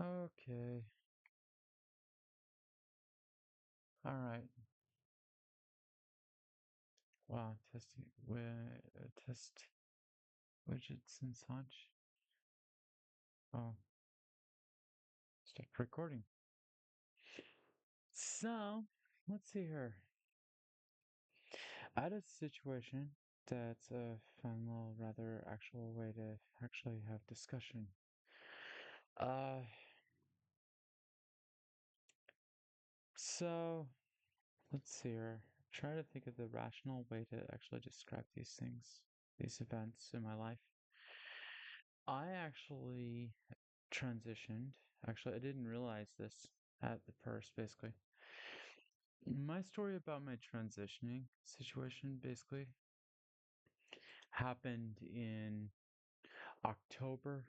Okay. All right. Wow. Testing test widgets and such. Oh, stop recording. So, let's see here. I had a situation that's a fun little, rather actual way to actually have discussion. Uh, so let's see here. Try to think of the rational way to actually describe these things, these events in my life. I actually transitioned. Actually, I didn't realize this at the first, basically. My story about my transitioning situation basically happened in October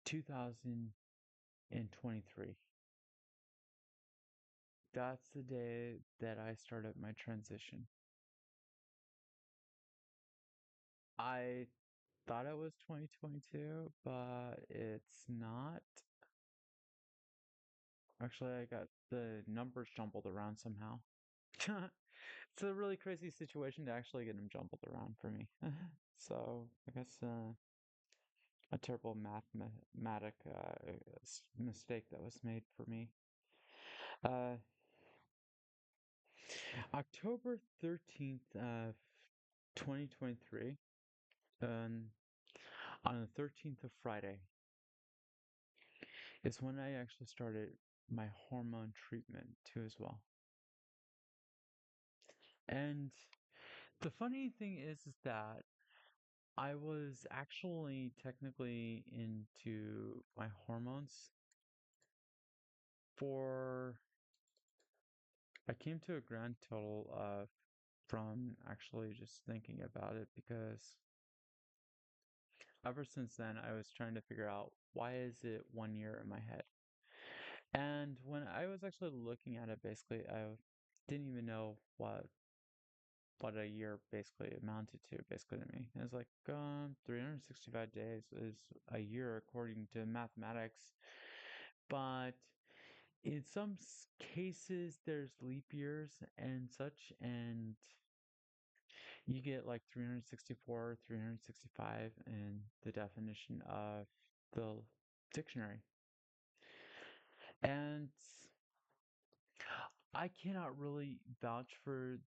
2023. That's the day that I started my transition. I thought it was 2022, but it's not. Actually, I got the numbers jumbled around somehow. It's a really crazy situation to actually get them jumbled around for me. So I guess a terrible mathematic mistake that was made for me. Uh, October 13th, 2023, um, on the 13th of Friday, is when I actually started my hormone treatment too, as well. And the funny thing is that I was actually technically into my hormones for, I came to a grand total of, from actually just thinking about it, because ever since then I was trying to figure out why is it 1 year in my head. And when I was actually looking at it, basically I didn't even know what a year basically amounted to basically to me. It was like 365 days is a year according to mathematics, but in some cases there's leap years and such, and you get like 364, 365 in the definition of the dictionary. And I cannot really vouch for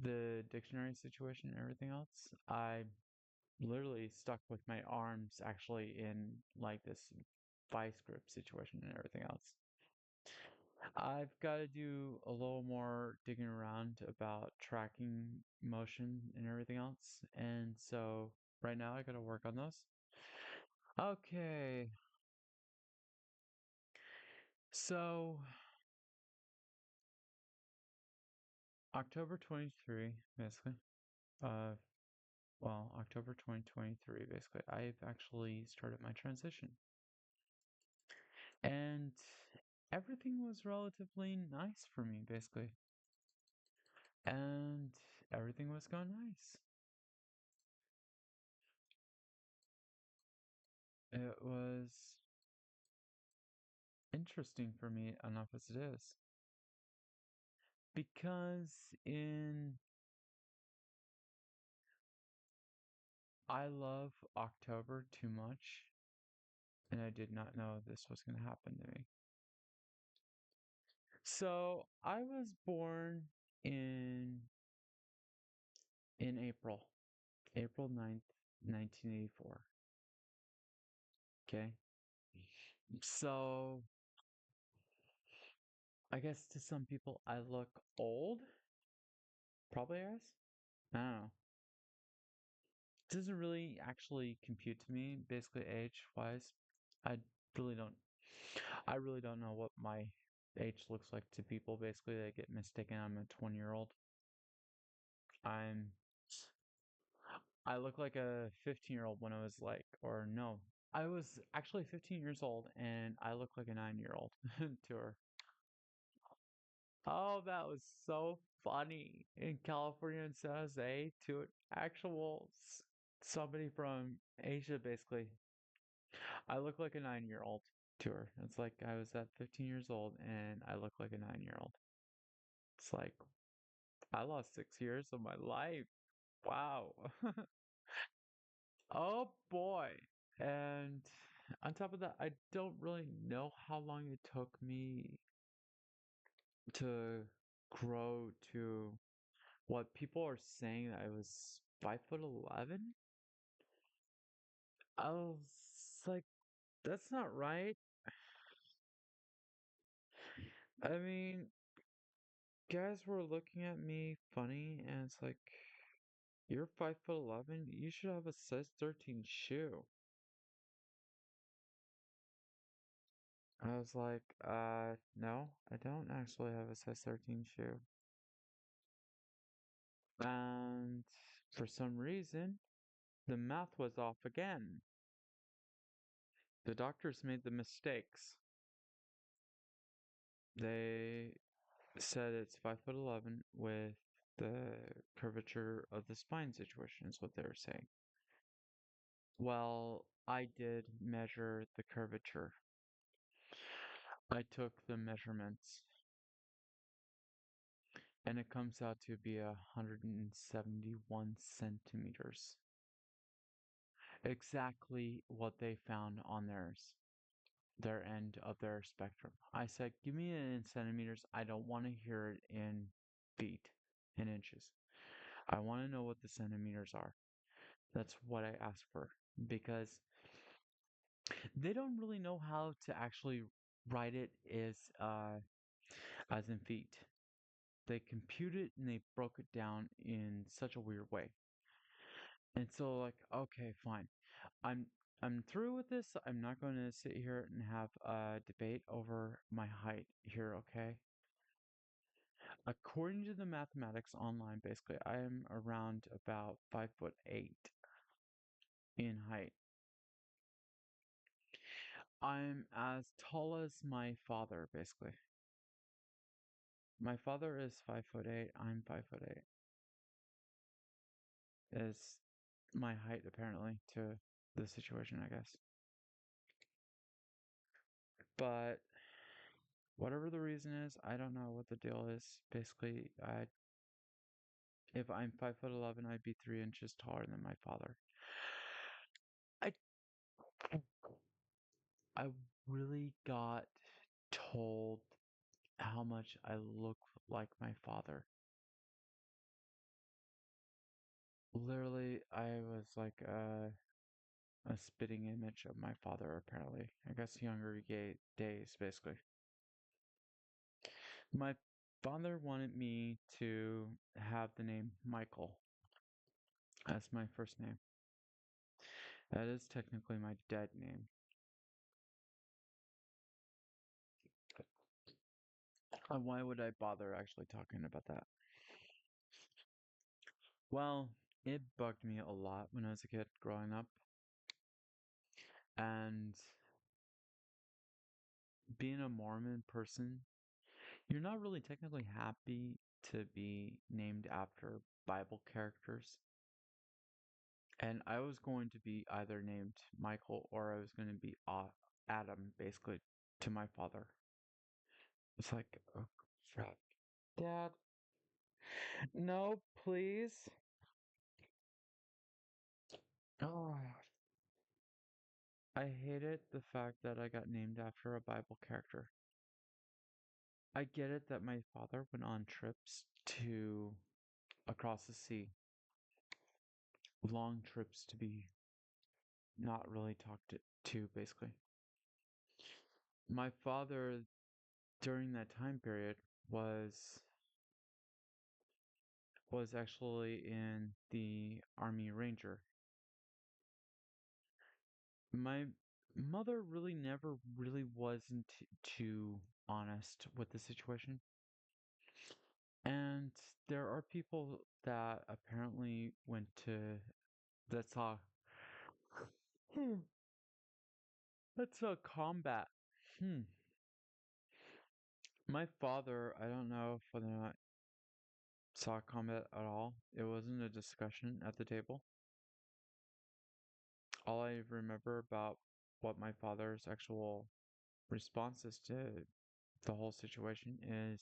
the dictionary situation and everything else. I literally stuck with my arms actually in like this vice grip situation and everything else. I've got to do a little more digging around about tracking motion and everything else. And so right now I got to work on those. Okay. So October 23, basically. Uh, October 2023, basically. I've actually started my transition. And everything was relatively nice for me, basically. And everything was going nice. It was interesting for me enough as it is. Because in I love October too much, and I did not know this was going to happen to me. So I was born in in April, April 9th, 1984. Okay. So I guess to some people I look old. Probably is. I don't know. It doesn't really actually compute to me, basically age wise. I really don't I really don't know what my age looks like to people. Basically, they get mistaken I'm a 20-year-old. I'm I look like a 15-year-old when I was like, or no, I was actually 15 years old and I look like a 9-year-old to her. Oh, that was so funny in California and San Jose to an actual somebody from Asia, basically. I look like a 9-year old to her. It's like I was at 15 years old and I look like a 9-year old. It's like I lost 6 years of my life. Wow. Oh boy. And on top of that, I don't really know how long it took me to grow to what people are saying that I was 5'11". I was like, that's not right. I mean, guys were looking at me funny, and it's like, you're 5'11". You should have a size 13 shoe. I was like, no, I don't actually have a size 13 shoe. And for some reason, the math was off again. The doctors made the mistakes. They said it's 5'11" with the curvature of the spine situation, is what they were saying. Well, I did measure the curvature. I took the measurements, and it comes out to be 171 centimeters. Exactly what they found on their end of their spectrum. I said, give me it in centimeters. I don't want to hear it in feet, in inches. I want to know what the centimeters are. That's what I asked for because they don't really know how to actually write it as in feet. They compute it and they broke it down in such a weird way. And so like, okay, fine. I'm I'm through with this. I'm not going to sit here and have a debate over my height here, okay? According to the mathematics online, basically, I am around about 5'8" in height. I'm as tall as my father, basically. My father is 5'8". I'm 5'8". Is my height apparently to the situation, I guess. But whatever the reason is, I don't know what the deal is. Basically, if I'm 5'11", I'd be 3 inches taller than my father. I I really got told how much I look like my father. Literally, I was like a spitting image of my father, apparently. I guess younger days, basically. My father wanted me to have the name Michael as my first name. That is technically my dead name. And why would I bother actually talking about that? Well, it bugged me a lot when I was a kid growing up. And being a Mormon person, you're not really technically happy to be named after Bible characters. And I was going to be either named Michael or I was going to be Adam, basically, to my father. It's like, oh, crap. Dad, no, please. Oh, I hated the fact that I got named after a Bible character. I get it that my father went on trips to across the sea, long trips to be not really talked to, basically. My father, during that time period, was actually in the Army Ranger. My mother really never really wasn't too honest with the situation. And there are people that apparently went to that saw hmm, that saw combat. Hmm. My father, I don't know whether or not saw combat at all. It wasn't a discussion at the table. All I remember about what my father's actual responses to the whole situation is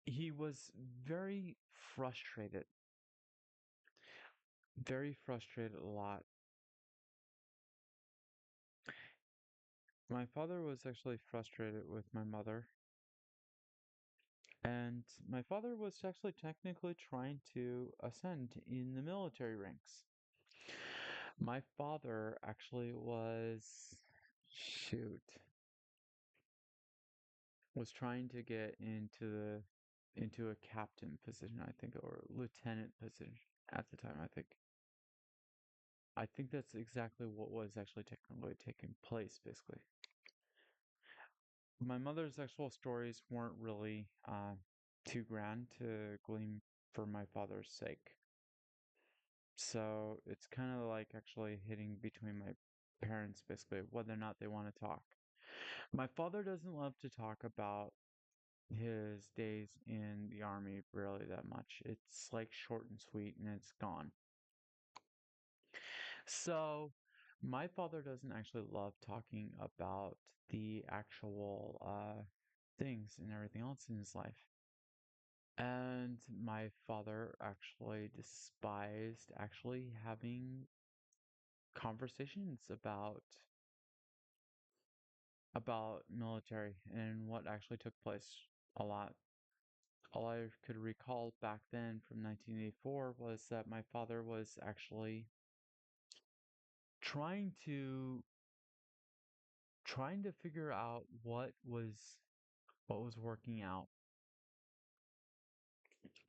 he was frustrated, very frustrated a lot. My father was actually frustrated with my mother, and my father was actually technically trying to ascend in the military ranks. My father actually shoot, was trying to get into a captain position, I think, or lieutenant position at the time, I think. I think that's exactly what was actually technically taking place, basically. My mother's actual stories weren't really too grand to glean for my father's sake. So it's kind of like actually hitting between my parents, basically, whether or not they want to talk. My father doesn't love to talk about his days in the army really that much. It's like short and sweet and it's gone. So my father doesn't actually love talking about the actual things and everything else in his life. And my father actually despised actually having conversations about military and what actually took place a lot. All I could recall back then from 1984 was that my father was actually trying to trying to figure out what was working out.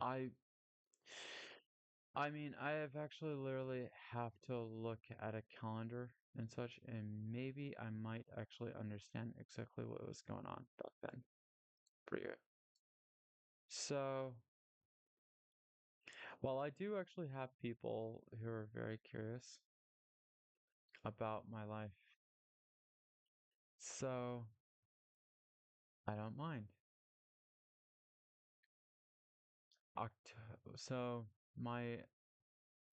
I I mean, I have actually literally have to look at a calendar and such, and maybe I might actually understand exactly what was going on back then for you. So, while I do actually have people who are very curious about my life, so I don't mind. So my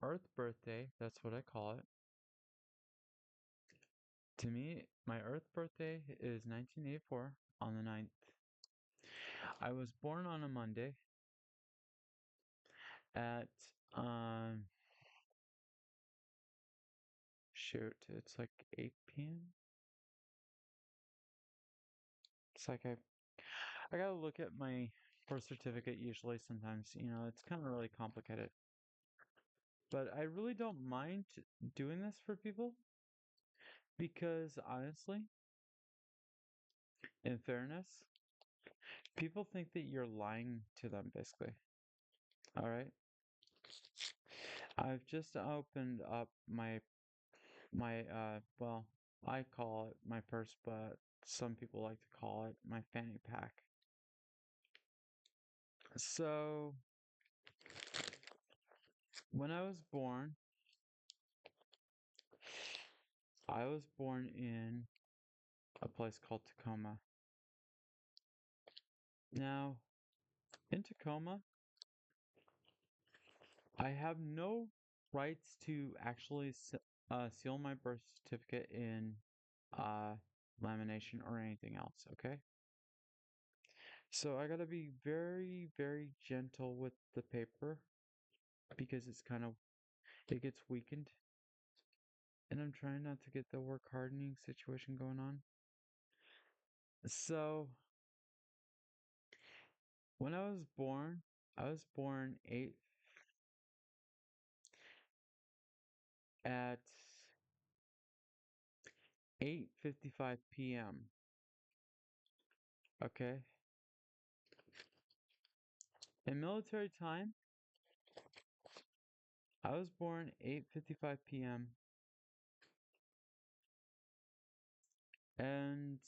Earth birthday, that's what I call it. To me, my Earth birthday is 1984 on the 9th. I was born on a Monday at um shoot, it's like 8 p.m. It's like I gotta look at my birth certificate usually sometimes, it's kind of really complicated. But I really don't mind doing this for people because honestly, in fairness, people think that you're lying to them basically. All right? I've just opened up well, I call it my purse, but some people like to call it my fanny pack. So, when I was born in a place called Tacoma. Now, in Tacoma, I have no rights to actually seal my birth certificate in uh, lamination or anything else, okay? So I gotta be very, very gentle with the paper because it gets weakened. And I'm trying not to get the work hardening situation going on. So when I was born at 8:55 p.m. Okay. In military time, I was born 8:55 p.m. and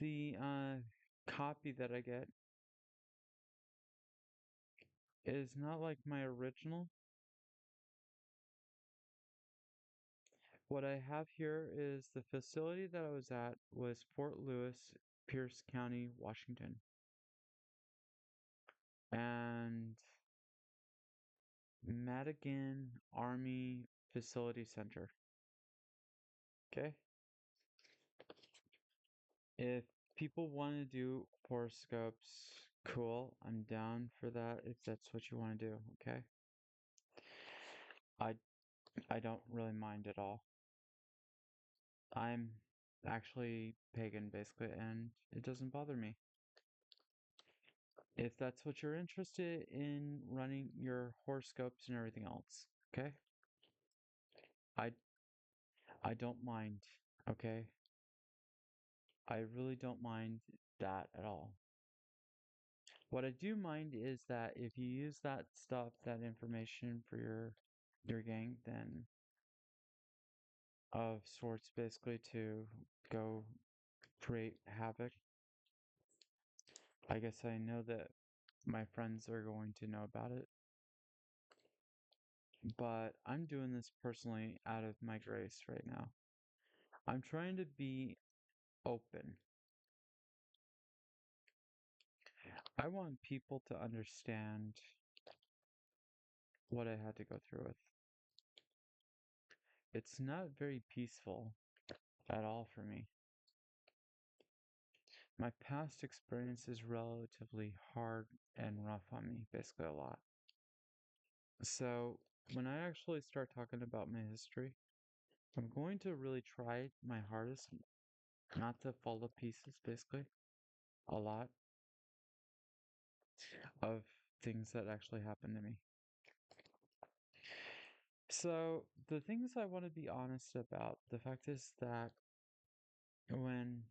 the copy that I get is not like my original. What I have here is the facility that I was at was Fort Lewis, Pierce County, Washington. And Madigan Army Facility Center. Okay? If people want to do horoscopes, cool. I'm down for that if that's what you want to do, okay? I I don't really mind at all. I'm actually pagan basically and it doesn't bother me. If that's what you're interested in running your horoscopes and everything else, okay? I I don't mind, okay? I really don't mind that at all. What I do mind is that if you use that stuff, that information for your gang, then of sorts basically to go create havoc. I guess I know that my friends are going to know about it, but I'm doing this personally out of my grace right now. I'm trying to be open. I want people to understand what I had to go through with. It's not very peaceful at all for me. My past experience is relatively hard and rough on me, basically a lot. So, when I actually start talking about my history, I'm going to really try my hardest not to fall to pieces, basically, a lot of things that actually happened to me. So, the things I want to be honest about, the fact is that when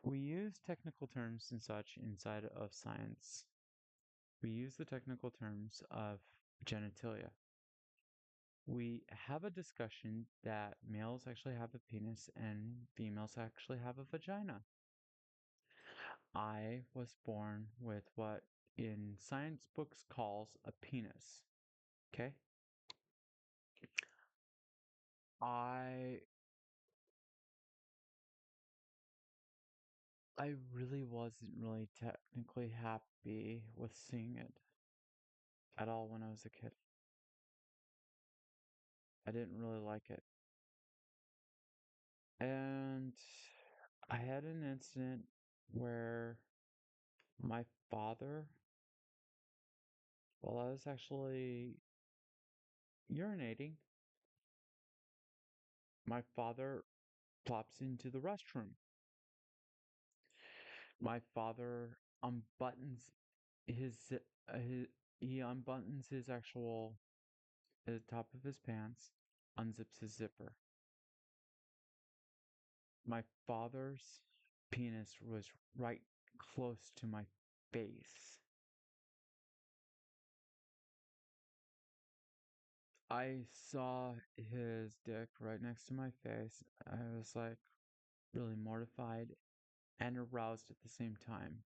we use technical terms and such inside of science, we use the technical terms of genitalia. We have a discussion that males actually have a penis and females actually have a vagina. I was born with what in science books calls a penis. Okay? I I really wasn't really technically happy with seeing it at all when I was a kid. I didn't really like it. And I had an incident where my father, while I was actually urinating, my father plops into the restroom. My father unbuttons his he unbuttons his actual the top of his pants, unzips his zipper. My father's penis was right close to my face. I saw his dick right next to my face. I was like really mortified and aroused at the same time.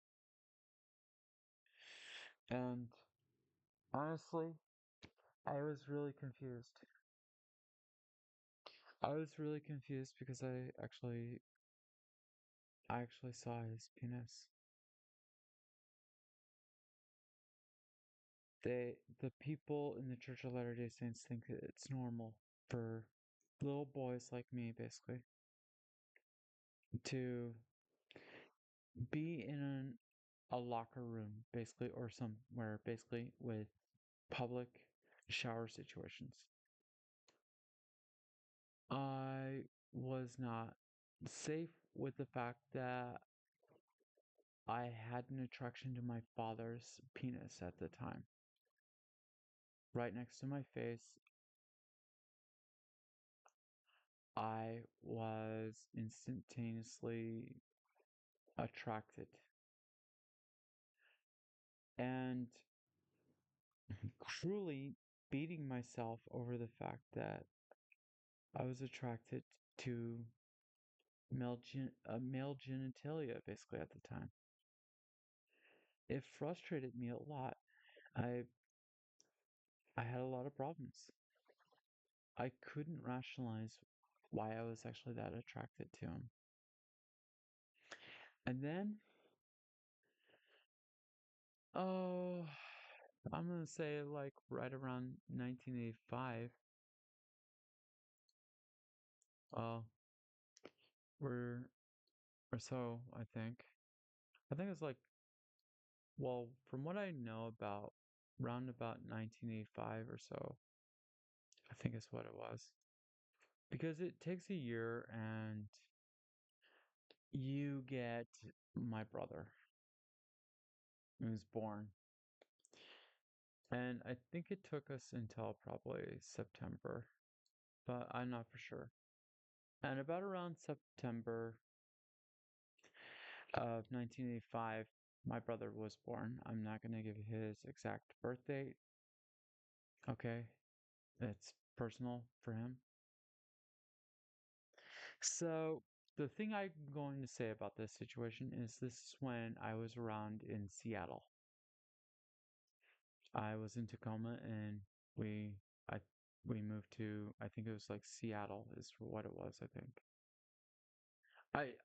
And honestly, I was really confused. I was really confused because I actually saw his penis. The people in the Church of Latter-day Saints think that it's normal for little boys like me, basically, to be in a locker room, basically, or somewhere, basically, with public shower situations. I was not safe with the fact that I had an attraction to my father's penis at the time. Right next to my face, I was instantaneously attracted. And cruelly beating myself over the fact that I was attracted to male genitalia basically at the time. It frustrated me a lot. I I had a lot of problems. I couldn't rationalize why I was actually that attracted to him. And then, oh, I'm gonna say like right around 1985. Uh, we're or so I think. I think it's like well, from what I know about round about 1985 or so, I think is what it was. Because it takes a year and you get my brother who was born. And I think it took us until probably September, but I'm not for sure. And about around September of 1985, my brother was born. I'm not going to give his exact birth date. Okay. It's personal for him. So, the thing I'm going to say about this situation is this is when I was around in Seattle. I was in Tacoma and we I we moved to I think it was like Seattle is what it was, I think.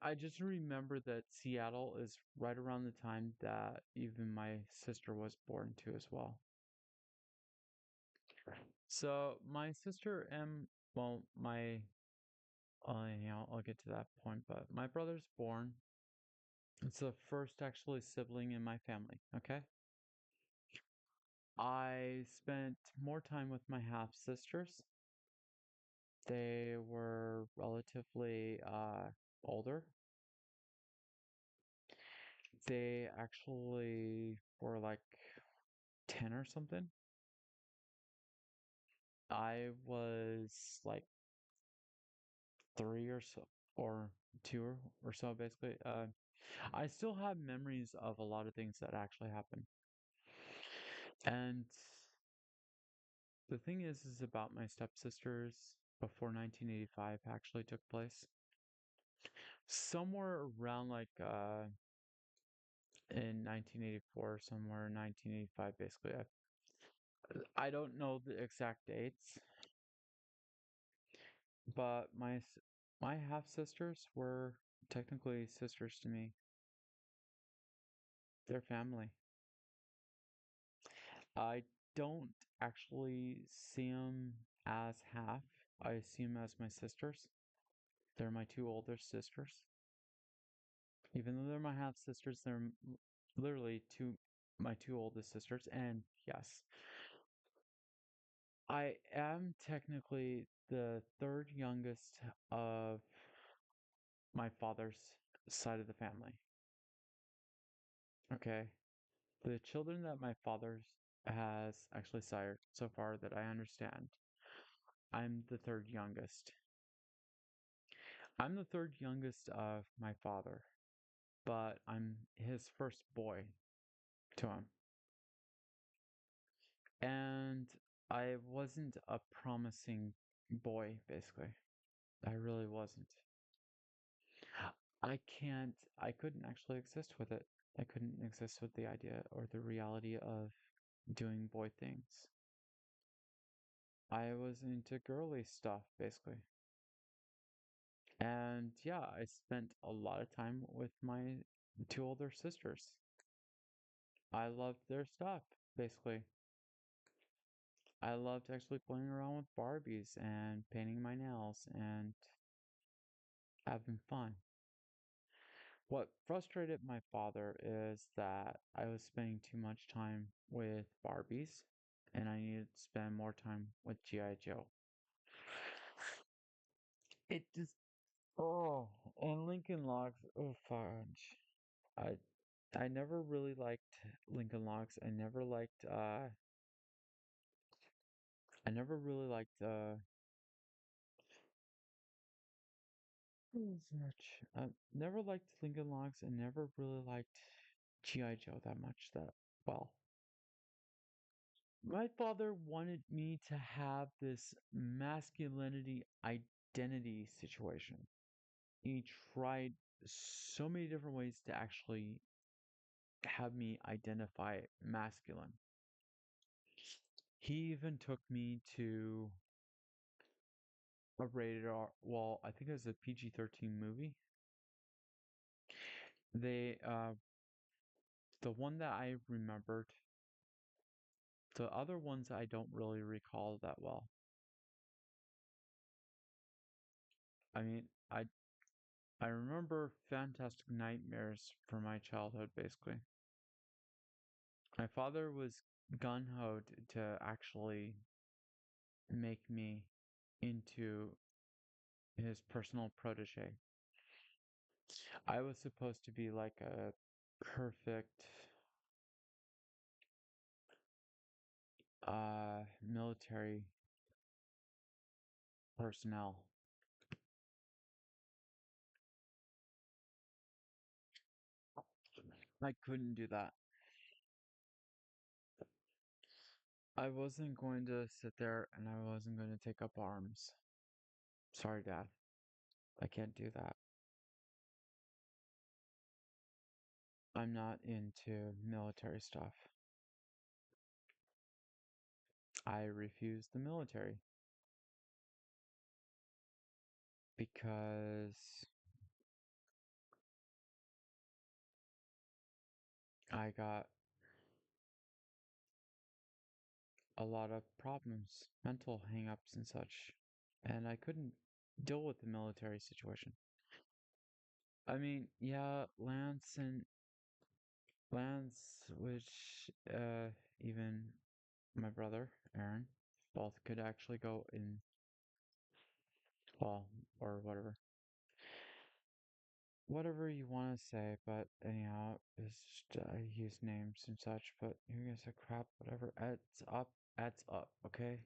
I just remember that Seattle is right around the time that even my sister was born too as well. So my sister and well my I'll get to that point, but my brother's born. It's the first actually sibling in my family, okay? I spent more time with my half sisters. They were relatively older. They actually were like 10 or something. I was like three or so, or two or so, basically. I still have memories of a lot of things that actually happened. And the thing is about my stepsisters before 1985 actually took place. Somewhere around like in 1984, somewhere in 1985, basically. I don't know the exact dates, but my half sisters were technically sisters to me. They're family. I don't actually see them as half. I see them as my sisters. They're my two older sisters. Even though they're my half sisters, they're literally my two oldest sisters. And yes, I am technically the third youngest of my father's side of the family. Okay. The children that my father has actually sired so far that I understand, I'm the third youngest. I'm the third youngest of my father, but I'm his first boy to him. And I wasn't a promising boy, basically. I really wasn't. I couldn't actually exist with it. I couldn't exist with the idea or the reality of doing boy things. I was into girly stuff, basically. And yeah, I spent a lot of time with my two older sisters. I loved their stuff, basically. I loved actually playing around with Barbies and painting my nails and having fun. What frustrated my father is that I was spending too much time with Barbies and I needed to spend more time with G.I. Joe. It just, oh, and Lincoln Logs, oh, fudge. I I never really liked Lincoln Logs. I never really liked what was that? Never liked Lincoln Logs and never really liked G.I. Joe that much that well. My father wanted me to have this masculinity identity situation. He tried so many different ways to actually have me identify masculine. He even took me to a rated R, well, I think it was a PG-13 movie. They, the one that I remembered The other ones I don't really recall that well. I mean, I remember fantastic nightmares from my childhood basically. My father was gun-ho to actually make me into his personal protege. I was supposed to be like a perfect military personnel. I couldn't do that. I wasn't going to sit there and I wasn't going to take up arms. Sorry, Dad. I can't do that. I'm not into military stuff. I refuse the military because I got a lot of problems, mental hangups and such, and I couldn't deal with the military situation. I mean, yeah, Lance, which even my brother Aaron, both could actually go in, well, or whatever you want to say. But anyhow, it's just I use names and such. But you guys are crap. Whatever adds up. Okay,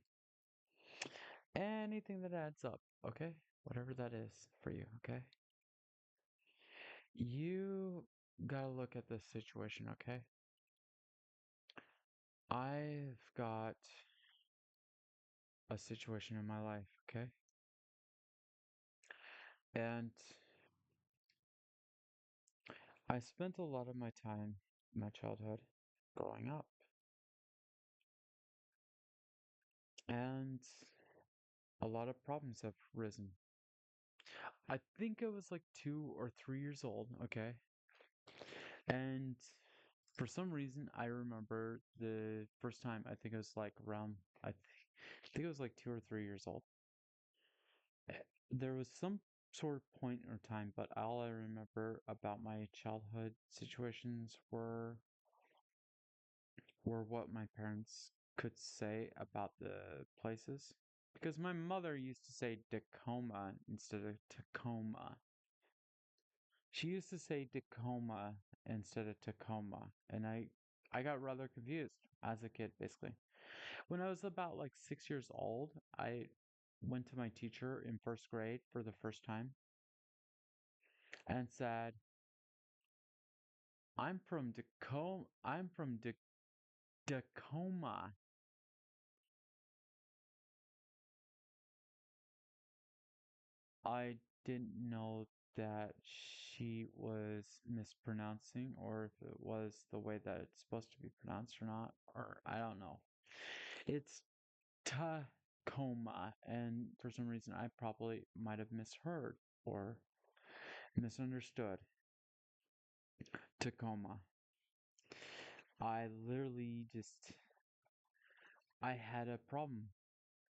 anything that adds up. Okay, whatever that is for you. Okay, you gotta look at this situation. Okay, I've got a situation in my life. Okay, and I spent a lot of my time, my childhood, growing up. And a lot of problems have risen. I think I was like 2 or 3 years old, okay? And for some reason, I remember the first time, I think it was like around, think it was like 2 or 3 years old. There was some sort of point or time, but all I remember about my childhood situations were what my parents could say about the places. Because my mother used to say Tacoma instead of Tacoma. She used to say Tacoma instead of Tacoma, and I got rather confused as a kid, basically. When I was about like 6 years old, I went to my teacher in first grade for the first time and said, "I'm from Tacoma. I'm from Tacoma." I didn't know that she was mispronouncing or if it was the way that it's supposed to be pronounced or not, or I don't know. It's Tacoma, and for some reason I probably might have misheard or misunderstood Tacoma. I literally just I had a problem.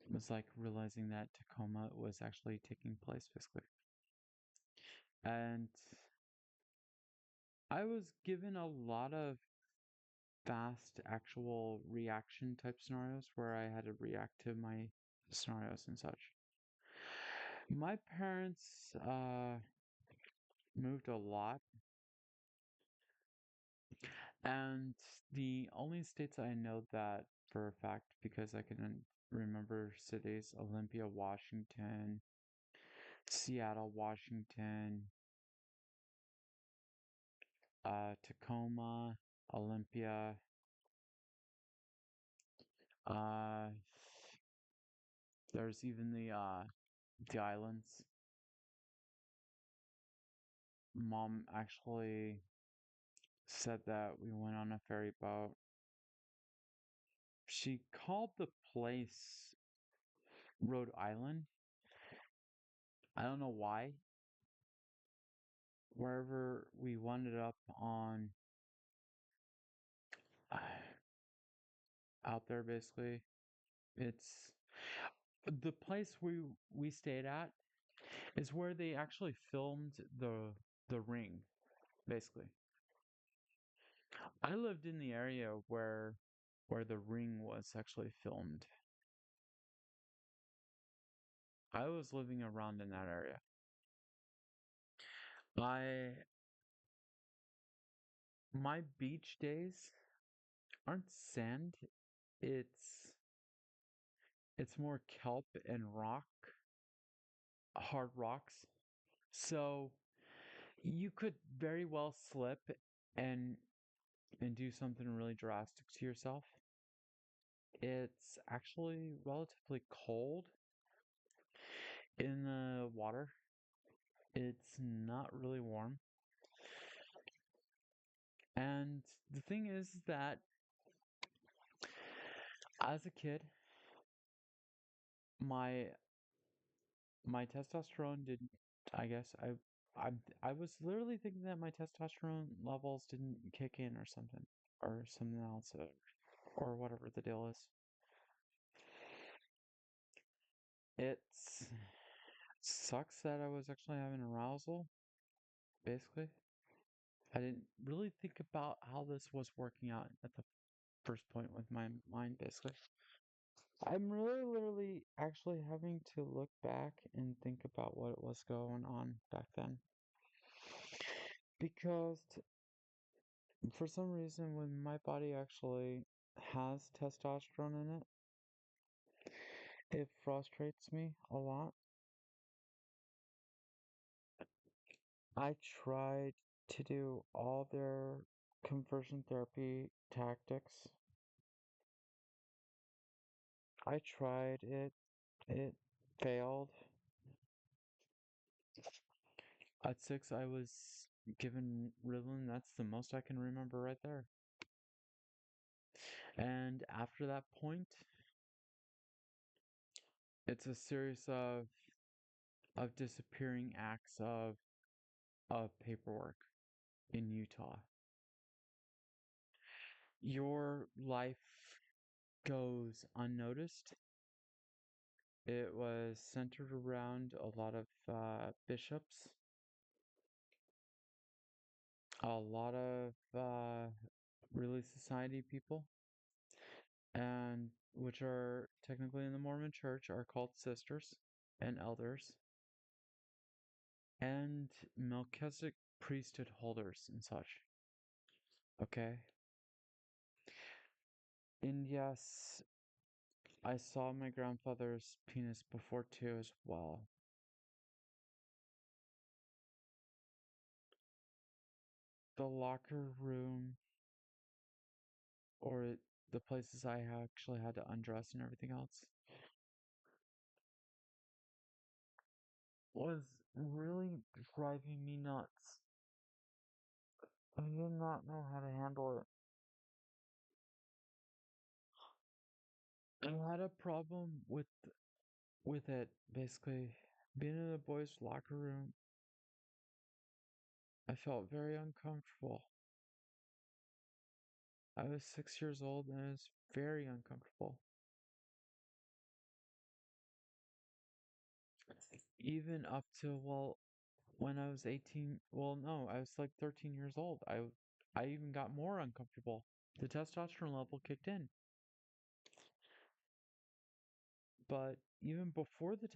It was like realizing that Tacoma was actually taking place physically. And I was given a lot of fast actual reaction type scenarios where I had to react to my scenarios and such. My parents moved a lot, and the only states I know that for a fact because I can remember cities: Olympia, Washington, Seattle, Washington, Tacoma, Olympia, uh, there's even the islands. Mom actually said that we went on a ferry boat. She called the place Rhode Island. I don't know why. Wherever we wound up on, out there basically. It's the place we stayed at is where they actually filmed the ring, basically. I lived in the area where the ring was actually filmed. I was living around in that area. I My beach days aren't sand. It's it's more kelp and rock, hard rocks. So you could very well slip and and do something really drastic to yourself. It's actually relatively cold in the water. It's not really warm. And the thing is that as a kid, my my testosterone didn't, I guess I I was literally thinking that my testosterone levels didn't kick in or something else or whatever the deal is. It sucks that I was actually having arousal, basically. I didn't really think about how this was working out at the first point with my mind, basically. I'm really literally actually having to look back and think about what was going on back then. Because for some reason, when my body actually has testosterone in it frustrates me a lot. I tried to do all their conversion therapy tactics. I tried it, it failed. At 6, I was given Ritalin. That's the most I can remember right there. And after that point, it's a series of disappearing acts of paperwork in Utah. Your life goes unnoticed. It was centered around a lot of bishops, a lot of relief society people, and which are technically in the Mormon church are called sisters and elders, and Melchizedek priesthood holders and such. Okay? And yes, I saw my grandfather's penis before too as well. The locker room or the places I actually had to undress and everything else was really driving me nuts. I did not know how to handle it. I had a problem with it basically. Being in the boys' locker room, I felt very uncomfortable. I was 6 years old and I was very uncomfortable. Even up to, well, when I was 18, well, no, I was like 13 years old. I even got more uncomfortable. The testosterone level kicked in. But even before the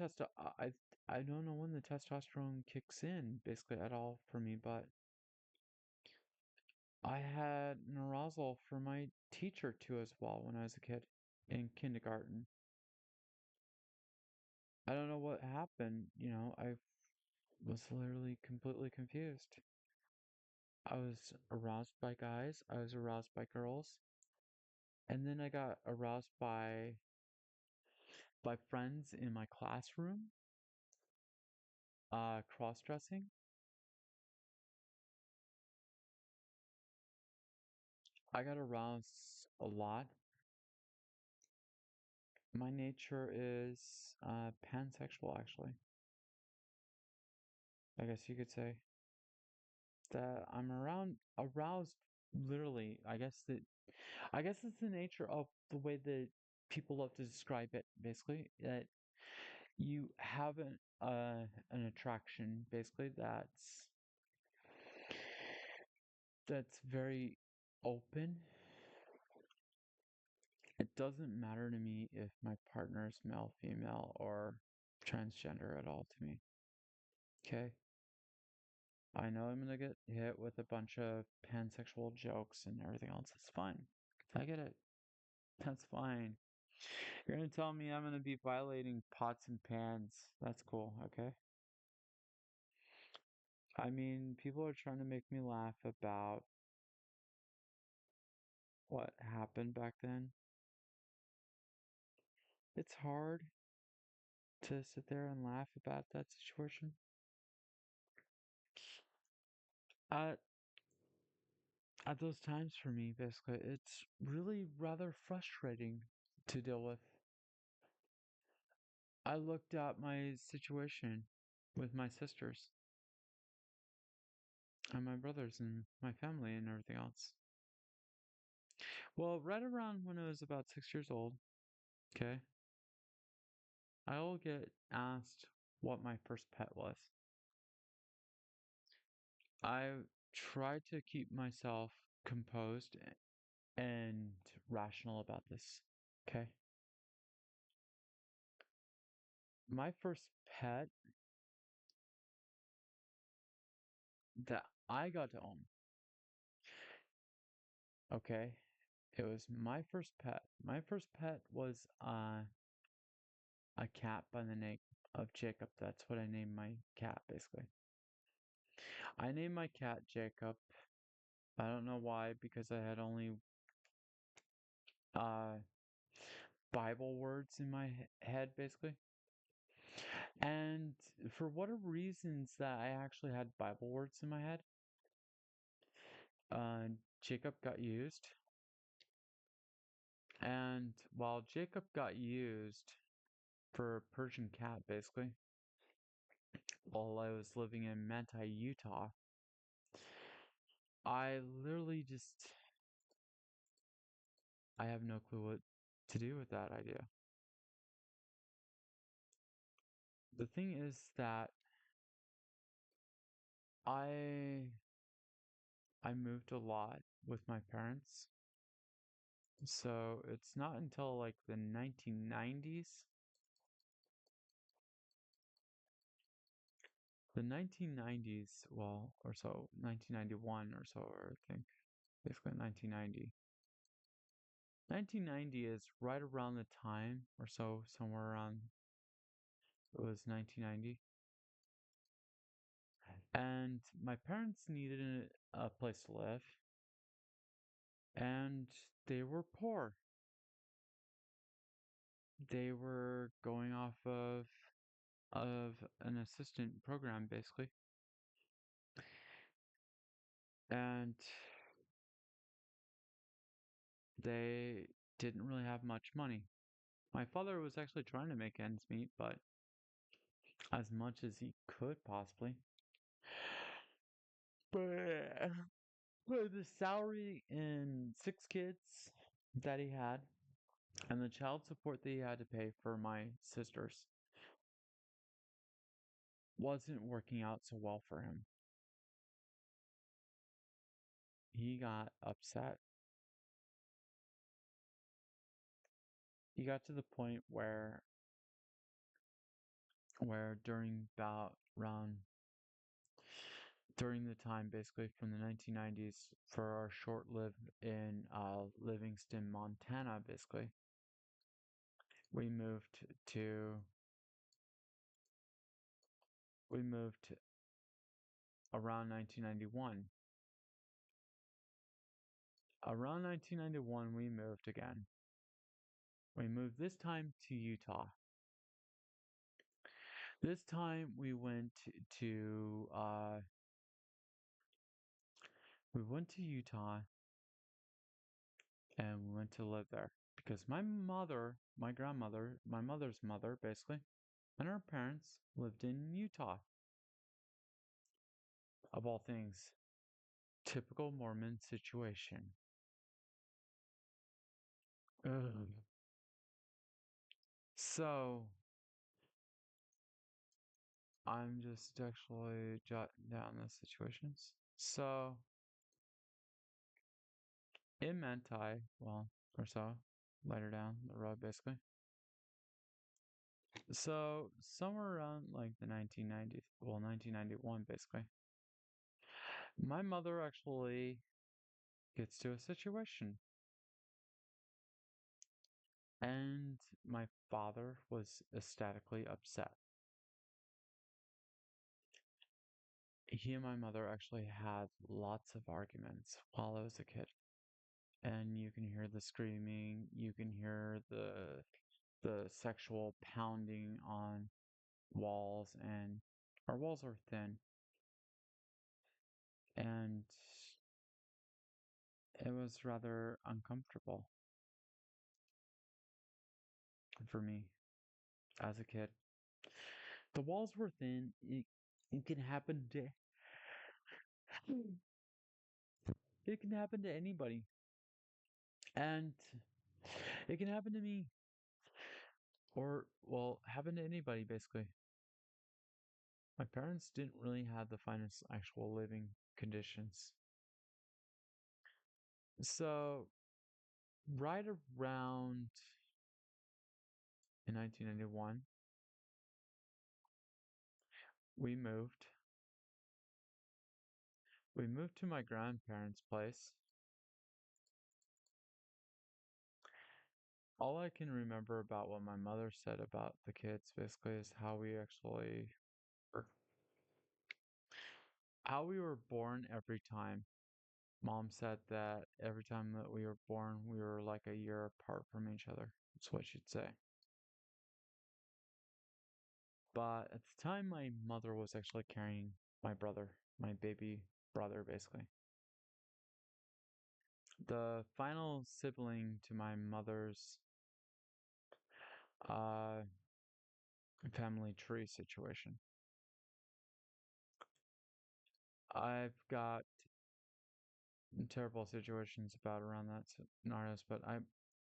I don't know when the testosterone kicks in basically at all for me, but I had an arousal for my teacher too as well when I was a kid in kindergarten. I don't know what happened, I was literally completely confused. I was aroused by guys, I was aroused by girls, and then I got aroused by friends in my classroom, cross-dressing. I got aroused a lot. My nature is pansexual, actually. I guess you could say that I'm aroused literally, I guess it's the nature of the way that people love to describe it, basically, that you have an attraction basically that's very open. It doesn't matter to me if my partner is male, female, or transgender at all to me. Okay? I know I'm gonna get hit with a bunch of pansexual jokes and everything else. It's fine. I get it. That's fine. You're gonna tell me I'm gonna be violating pots and pans. That's cool, okay? I mean, people are trying to make me laugh about what happened back then. It's hard to sit there and laugh about that situation. At at those times for me, basically, it's really rather frustrating to deal with. I looked at my situation with my sisters and my brothers and my family and everything else. Well, right around when I was about 6 years old, okay, I will get asked what my first pet was. I try to keep myself composed and rational about this. Okay. My first pet that I got to own, okay, it was my first pet. My first pet was a cat by the name of Jacob. That's what I named my cat, basically. I named my cat Jacob. I don't know why, because I had only uh Bible words in my head, basically. And for what are reasons that I actually had Bible words in my head, uh, Jacob got used. And while Jacob got used for a Persian cat, basically, while I was living in Manti, Utah, I literally just, I have no clue what to do with that idea. The thing is that I I moved a lot with my parents. So it's not until like the 1990s, the 1990s, well, or so, 1991 or so, or I think basically 1990. 1990 is right around the time or so, somewhere around it was 1990. And my parents needed a place to live, and they were poor. They were going off of an assistant program basically. And they didn't really have much money. My father was actually trying to make ends meet, but as much as he could possibly. But with the salary and 6 kids that he had, and the child support that he had to pay for my sisters, wasn't working out so well for him. He got upset. He got to the point where during about around during the time basically from the 1990s for our short live in Livingston, Montana, basically, we moved to we moved around 1991. Around 1991, we moved again. We moved this time to Utah. This time we went to Utah and we went to live there because my mother, my grandmother, my mother's mother, basically, and her parents lived in Utah, of all things. Typical Mormon situation. Ugh. So, I'm just actually jotting down the situations. So, in Manti, well, or so, later down the road, basically. So, somewhere around like the 1990s, well, 1991, basically, my mother actually gets to a situation, and my father was ecstatically upset. He and my mother actually had lots of arguments while I was a kid. And you can hear the screaming, you can hear the sexual pounding on walls, and our walls are thin, and it was rather uncomfortable for me as a kid. The walls were thin. It can happen to it can happen to anybody, and it can happen to me, or well, happen to anybody basically. My parents didn't really have the finest actual living conditions. So, right around in 1991, we moved. We moved to my grandparents' place. All I can remember about what my mother said about the kids basically is er, how we were born every time. Mom said that every time that we were born, we were like a year apart from each other. That's what she'd say. But at the time, my mother was actually carrying my brother, my baby brother, basically. The final sibling to my mother's uh, family tree situation. I've got terrible situations about around that scenarios, but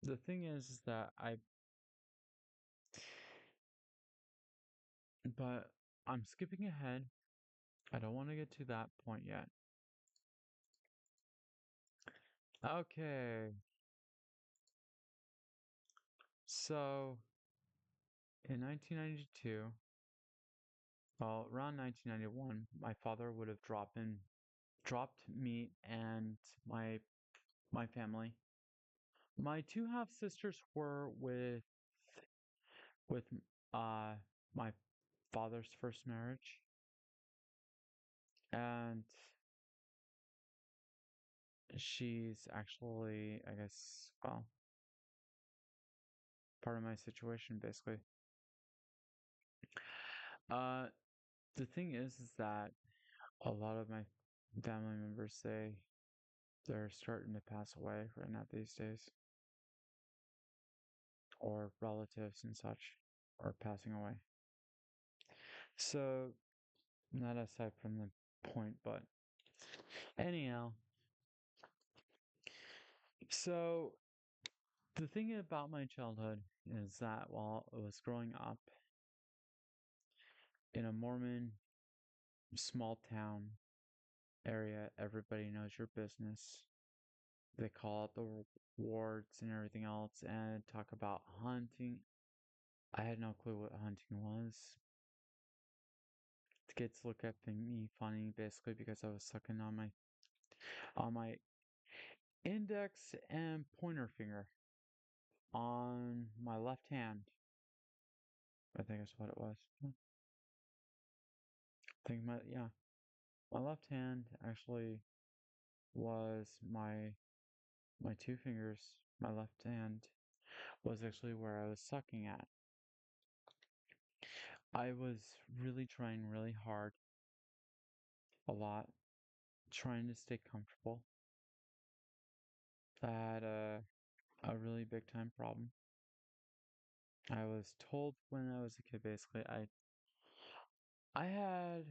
the thing is that but I'm skipping ahead. I don't want to get to that point yet. Okay, so in 1992, well, around 1991, my father would have dropped me and my my family. My two half sisters were with uh my father's first marriage, and she's actually, I guess, well, part of my situation basically. Uh, the thing is that a lot of my family members say they're starting to pass away right now these days, or relatives and such are passing away. So, not aside from the point, but anyhow, so the thing about my childhood is that while I was growing up in a Mormon small town area, everybody knows your business. They call out the wards and everything else and talk about hunting. I had no clue what hunting was. The kids look at me funny basically because I was sucking on my index and pointer finger on my left hand. I think that's what it was. I think my left hand actually was my two fingers. My left hand was actually where I was sucking at. I was really trying really hard, a lot, trying to stay comfortable. I had a really big time problem. I was told when I was a kid, basically, I had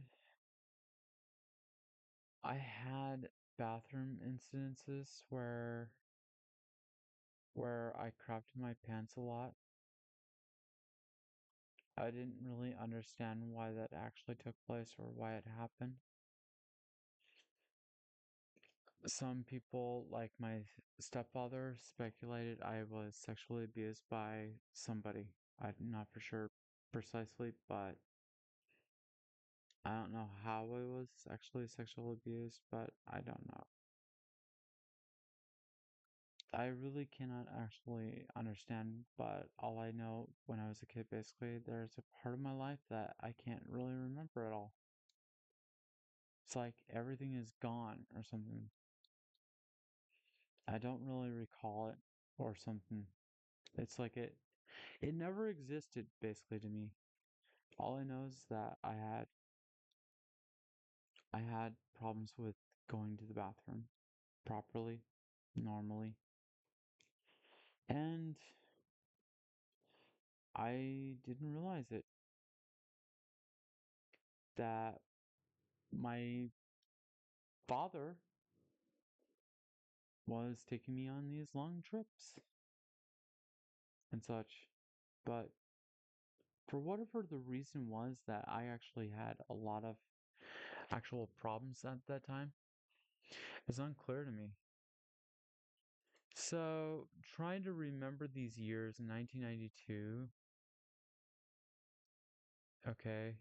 I had bathroom incidences where I crapped my pants a lot. I didn't really understand why that actually took place or why it happened. Some people, like my stepfather, speculated I was sexually abused by somebody. I'm not for sure precisely, but I don't know how I was actually sexually abused, but I don't know. I really cannot actually understand, but all I know when I was a kid, basically, there's a part of my life that I can't really remember at all. It's like everything is gone or something. I don't really recall it or something. It's like it never existed basically to me. All I know is that I had problems with going to the bathroom properly, normally. And I didn't realize it that my father was taking me on these long trips and such. But for whatever the reason was that I actually had a lot of actual problems at that time is unclear to me. So, trying to remember these years in 1992, okay,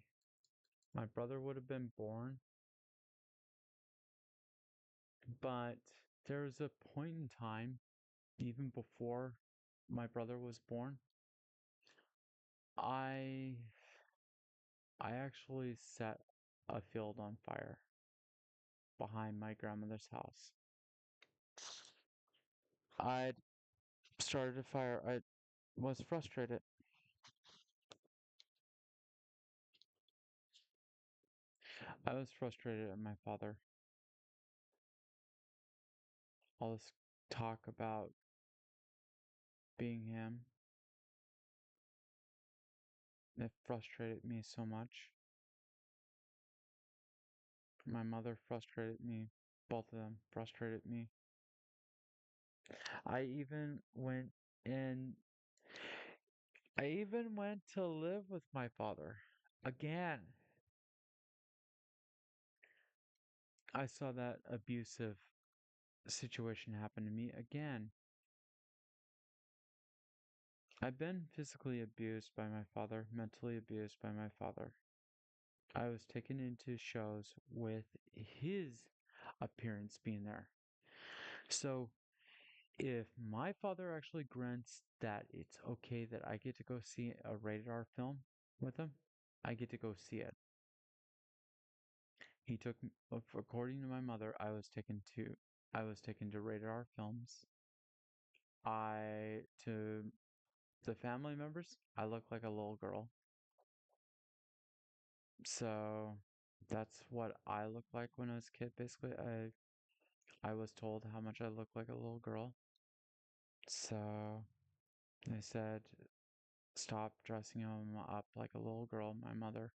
my brother would have been born, but there was a point in time, even before my brother was born, I I actually set a field on fire behind my grandmother's house. I started a fire. I was frustrated. I was frustrated at my father. All this talk about being him, it frustrated me so much. My mother frustrated me. Both of them frustrated me. I even went and I even went to live with my father. Again, I saw that abusive situation happen to me again. I've been physically abused by my father, mentally abused by my father. I was taken into shows with his appearance being there. So, if my father actually grants that it's okay that I get to go see a rated R film with him, I get to go see it. He took, according to my mother, I was taken to rated R films. To the family members, I look like a little girl. So that's what I looked like when I was a kid. Basically, I was told how much I looked like a little girl. So they said, stop dressing him up like a little girl. My mother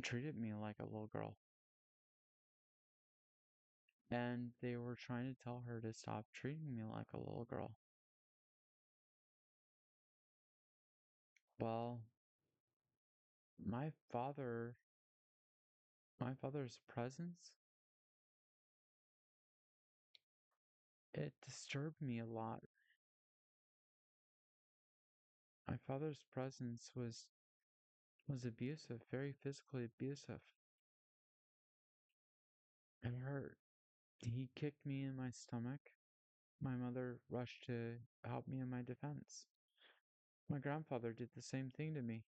treated me like a little girl. And they were trying to tell her to stop treating me like a little girl. Well, my father, my father's presence, it disturbed me a lot. My father's presence was abusive, very physically abusive. It hurt. He kicked me in my stomach. My mother rushed to help me in my defense. My grandfather did the same thing to me.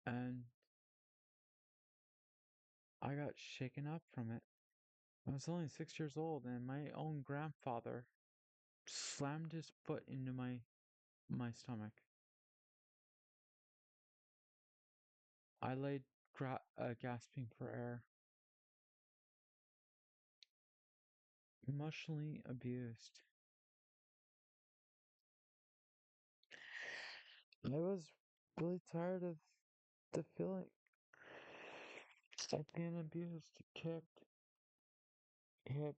And I got shaken up from it. I was only 6 years old, and my own grandfather slammed his foot into my stomach. I laid gasping for air, emotionally abused. I was really tired of the feeling. I've been abused, kicked, hit.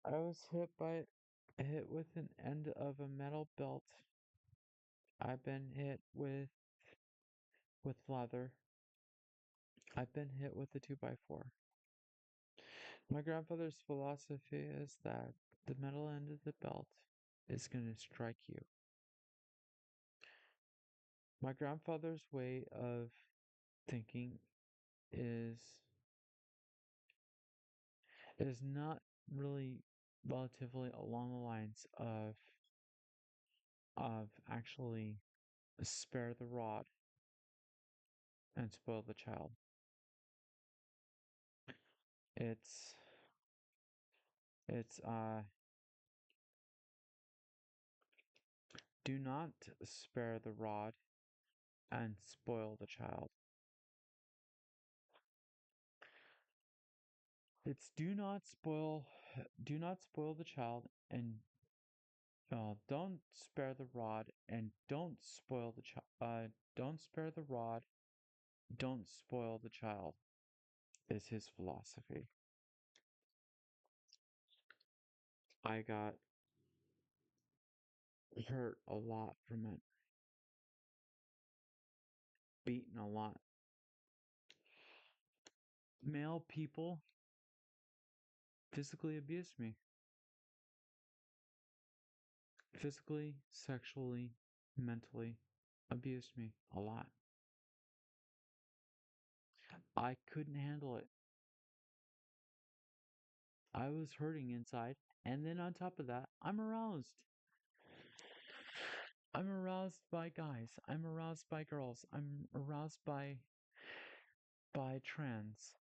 I was hit with an end of a metal belt. I've been hit with leather. I've been hit with a 2x4. My grandfather's philosophy is that the metal end of the belt is going to strike you. My grandfather's way of thinking is is not really relatively along the lines of actually spare the rod and spoil the child. It's it's do not spare the rod and spoil the child. It's do not spoil the child and don't spare the rod and don't spoil the child. Don't spare the rod, don't spoil the child is his philosophy. I got hurt a lot from it, beaten a lot. Male people physically abused me, physically, sexually, mentally abused me a lot. I couldn't handle it. I was hurting inside. And then on top of that, I'm aroused. I'm aroused by guys. I'm aroused by girls. I'm aroused by trans.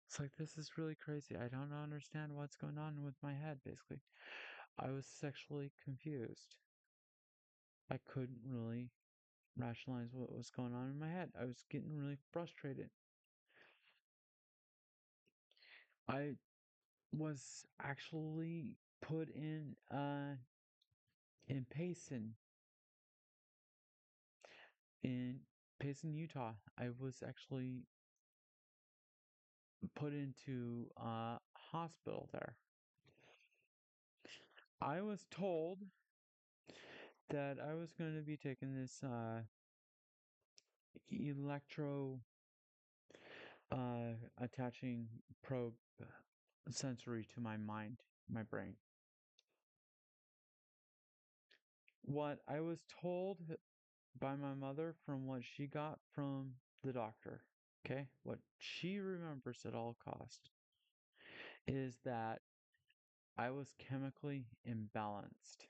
It's like this is really crazy. I don't understand what's going on with my head basically. I was sexually confused. I couldn't really rationalize what was going on in my head. I was getting really frustrated. I was actually put in in Payson, Utah. I was actually put into a hospital there. I was told that I was going to be taking this electro attaching probe sensory to my mind, my brain. What I was told by my mother from what she got from the doctor, okay, what she remembers at all cost, is that I was chemically imbalanced.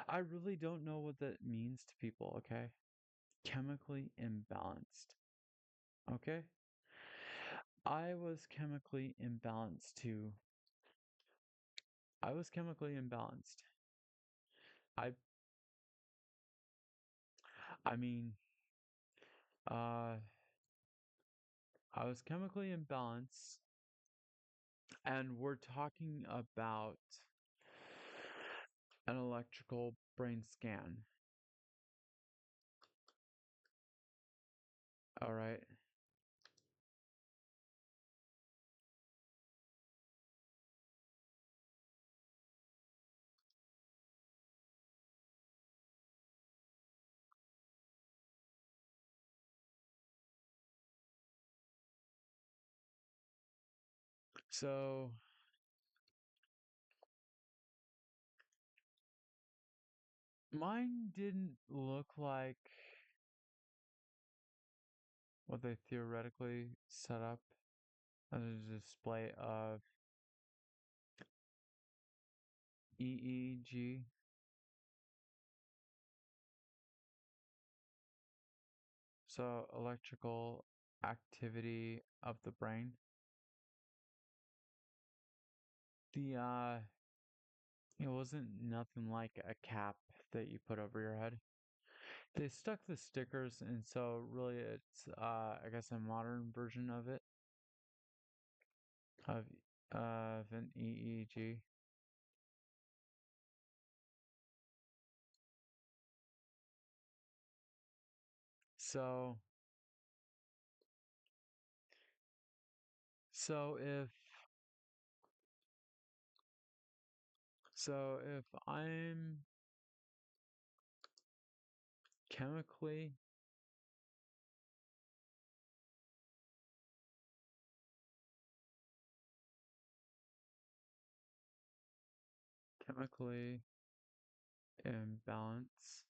I really don't know what that means to people, okay? Chemically imbalanced, okay? I was chemically imbalanced too. I was chemically imbalanced. I I mean, uh I was chemically imbalanced and we're talking about an electrical brain scan. All right. So mine didn't look like what they theoretically set up as a display of EEG. So electrical activity of the brain. The it wasn't nothing like a cap that you put over your head. They stuck the stickers, and so really it's I guess a modern version of it of an EEG. So, so if if I'm chemically chemically imbalanced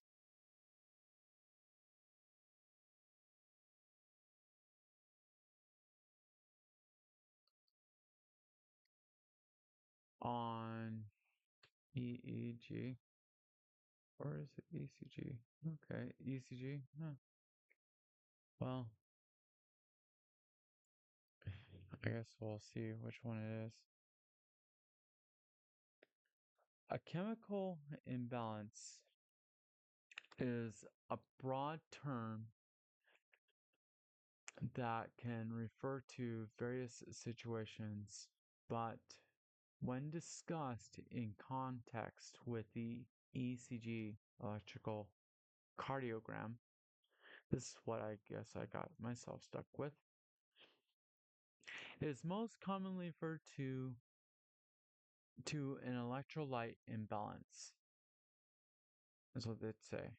on EEG, or is it ECG? Okay, ECG. Huh. Well, I guess we'll see which one it is. A chemical imbalance is a broad term that can refer to various situations, but when discussed in context with the ECG, electrical cardiogram, this is what I guess I got myself stuck with, is most commonly referred to an electrolyte imbalance, is what they'd say.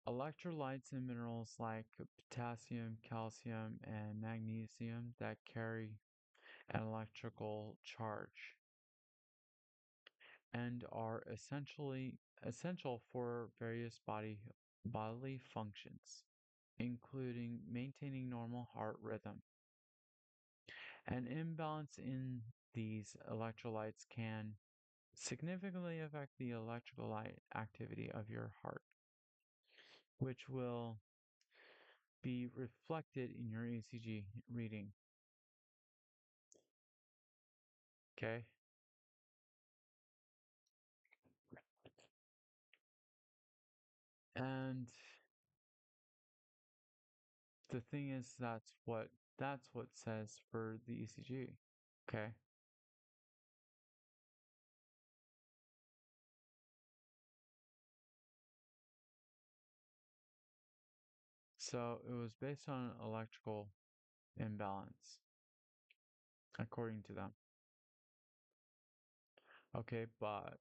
Electrolytes and minerals like potassium, calcium, and magnesium that carry an electrical charge and are essential for various bodily functions, including maintaining normal heart rhythm. An imbalance in these electrolytes can significantly affect the electrolyte activity of your heart, which will be reflected in your ECG reading. Okay? And the thing is that's what says for the ECG. Okay? So it was based on electrical imbalance, according to them. Okay, but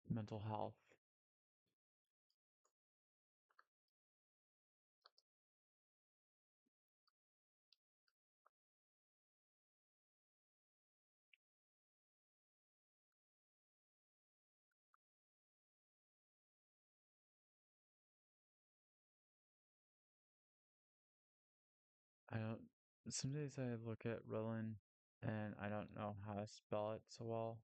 mental health. I don't. Some days I look at Ritalin and I don't know how to spell it so well.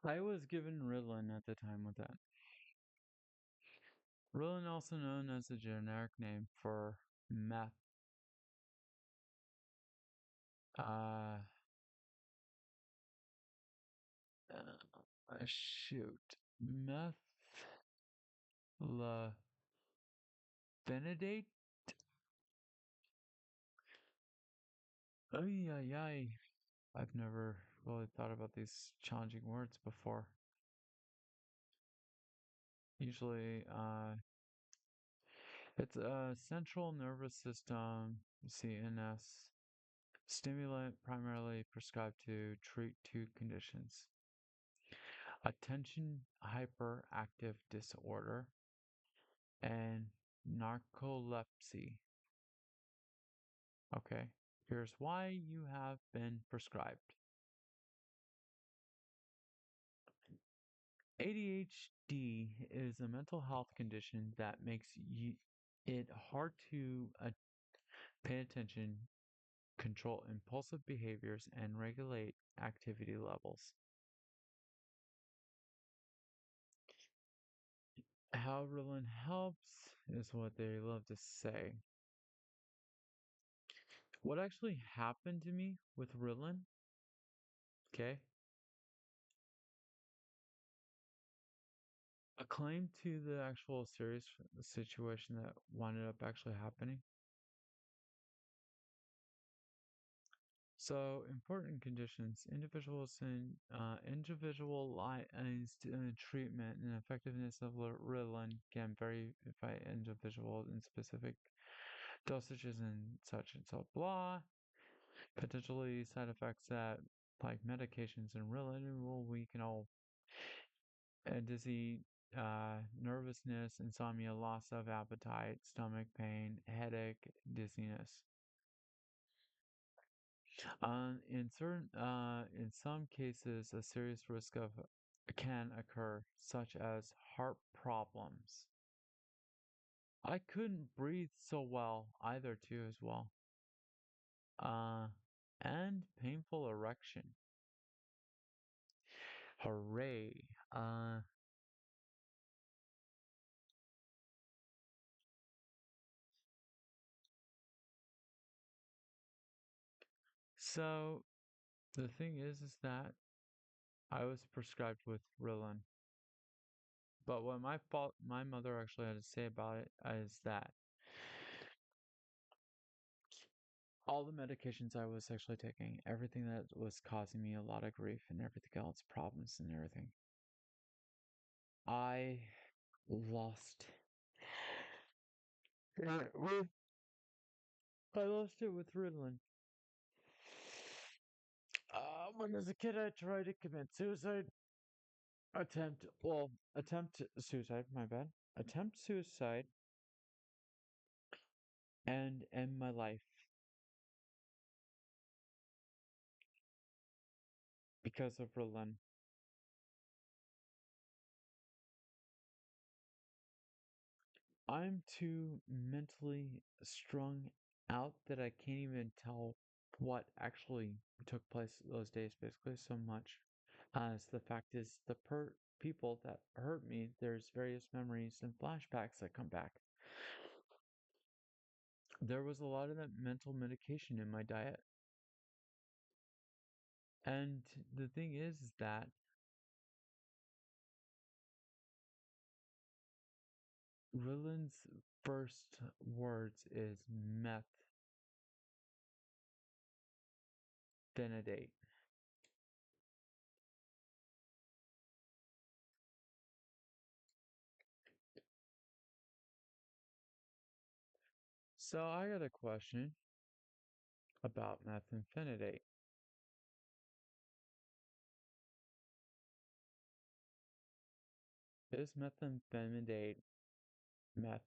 I was given Ritalin at the time with that. Ritalin, also known as the generic name for meth. Uh, shoot, methylphenidate. Ay, ay, ay. I've never really thought about these challenging words before. Usually, it's a central nervous system, CNS, stimulant primarily prescribed to treat two conditions: attention hyperactive disorder and narcolepsy. Okay, here's why you have been prescribed. ADHD is a mental health condition that makes it hard to pay attention, control impulsive behaviors, and regulate activity levels. How Ritalin helps is what they love to say. What actually happened to me with Ritalin, okay, a claim to the actual serious situation that wound up actually happening. So, important conditions. Individualized treatment and effectiveness of Ritalin can vary by individual and specific dosages and such and so blah. Potentially side effects that, like medications and Ritalin, will weaken all dizzy, nervousness, insomnia, loss of appetite, stomach pain, headache, dizziness. In some cases, a serious risk of can occur, such as heart problems. I couldn't breathe so well either, too, as well. Uh, and painful erection. Hooray. So the thing is that I was prescribed with Ritalin, but what my mother actually had to say about it is that all the medications I was actually taking, everything that was causing me a lot of grief and everything else, problems and everything, I lost. I lost it with Ritalin. When as a kid, I tried to commit suicide. Attempt suicide, my bad. Attempt suicide and end my life because of Ritalin. I'm too mentally strung out that I can't even tell what actually took place those days, basically, so much. As the fact is, people that hurt me, there's various memories and flashbacks that come back. There was a lot of that mental medication in my diet. And the thing is that Ritalin's first words is methenidate. So I got a question about methamphetamine. Is methamphetamine meth?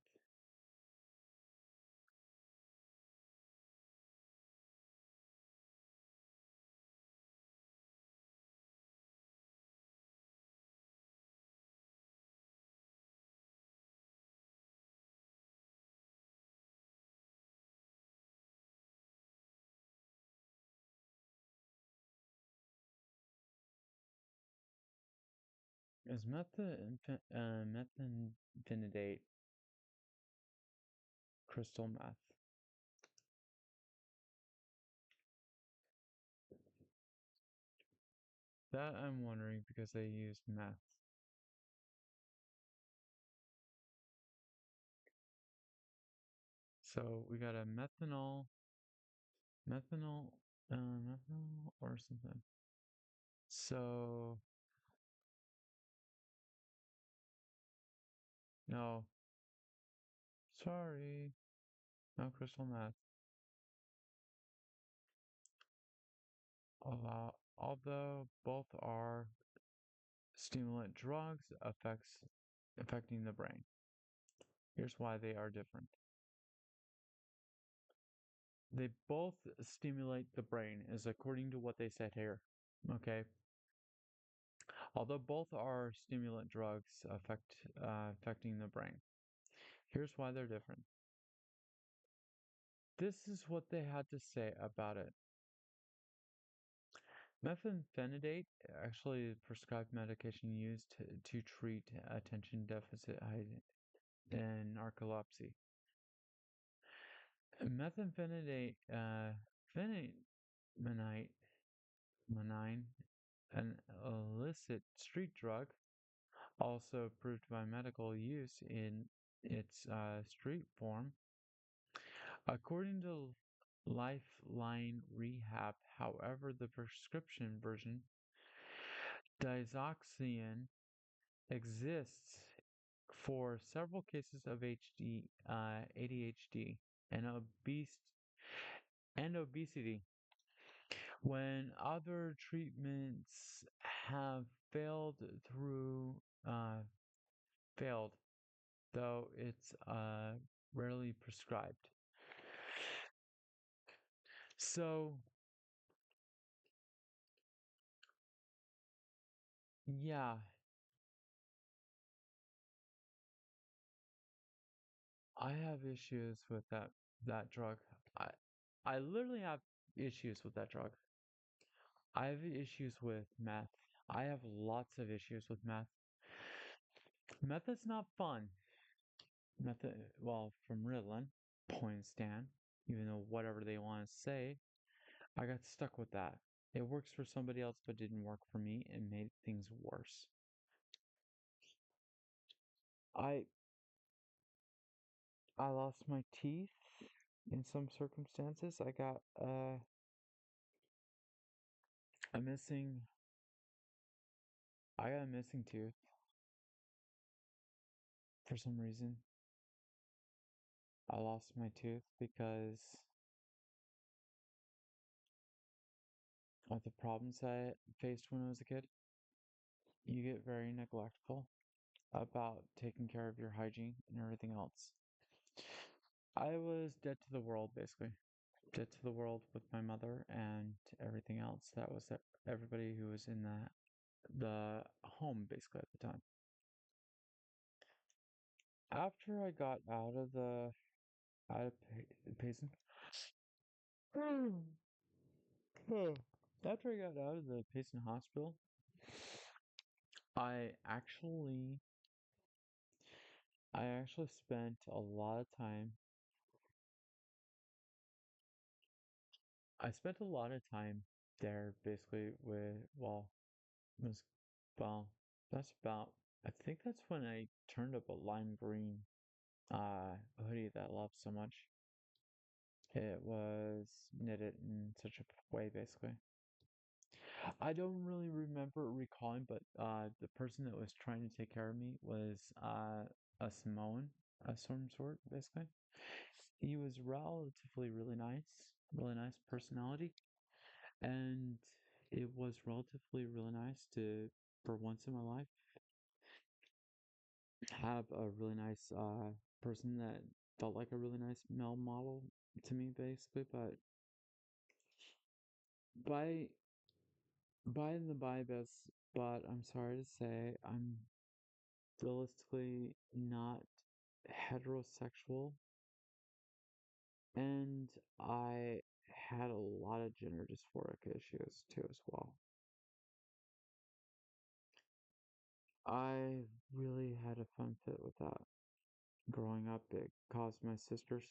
Is methamphetamine crystal meth? That I'm wondering because they use meth. So we got a methanol, methanol or something. So no, sorry, no crystal meth. Although both are stimulant drugs affecting the brain. Here's why they are different. They both stimulate the brain, is according to what they said here. Okay. Although both are stimulant drugs affecting the brain. Here's why they're different. This is what they had to say about it. Methylphenidate actually is prescribed medication used to treat attention deficit and narcolepsy. Methamphetamine, phenylmenite, menine, an illicit street drug, also approved by medical use in its street form. According to Lifeline Rehab, however, the prescription version, digoxin, exists for several cases of ADHD and obesity. When other treatments have failed through failed, though it's rarely prescribed. So yeah, I have issues with that drug. I I literally have issues with that drug. I have issues with meth. I have lots of issues with meth. Meth is not fun. Meth, well, from Ritalin, point stand, even though whatever they want to say, I got stuck with that. It works for somebody else, but didn't work for me and made things worse. I I lost my teeth in some circumstances. I got a missing I got a missing tooth for some reason. I lost my tooth because of the problems I faced when I was a kid. You get very neglectful about taking care of your hygiene and everything else. I was dead to the world, basically. Dead to the world with my mother and everything else. That was everybody who was in the home, basically, at the time. After I got out of Payson, after I got out of the Payson hospital, I actually I actually spent a lot of time. I spent a lot of time there, basically with was well, that's about. I think that's when I turned up a lime green hoodie that I love so much. It was knitted in such a way, basically. I don't really remember recalling, but the person that was trying to take care of me was a Samoan of some sort, basically. He was relatively really nice personality, and it was relatively really nice to, for once in my life, have a really nice person that felt like a really nice male model to me, basically. But by the by, best, but I'm sorry to say, I'm realistically not heterosexual, and I had a lot of gender dysphoric issues too as well. I really had a fun fit with that. Growing up, it caused my sister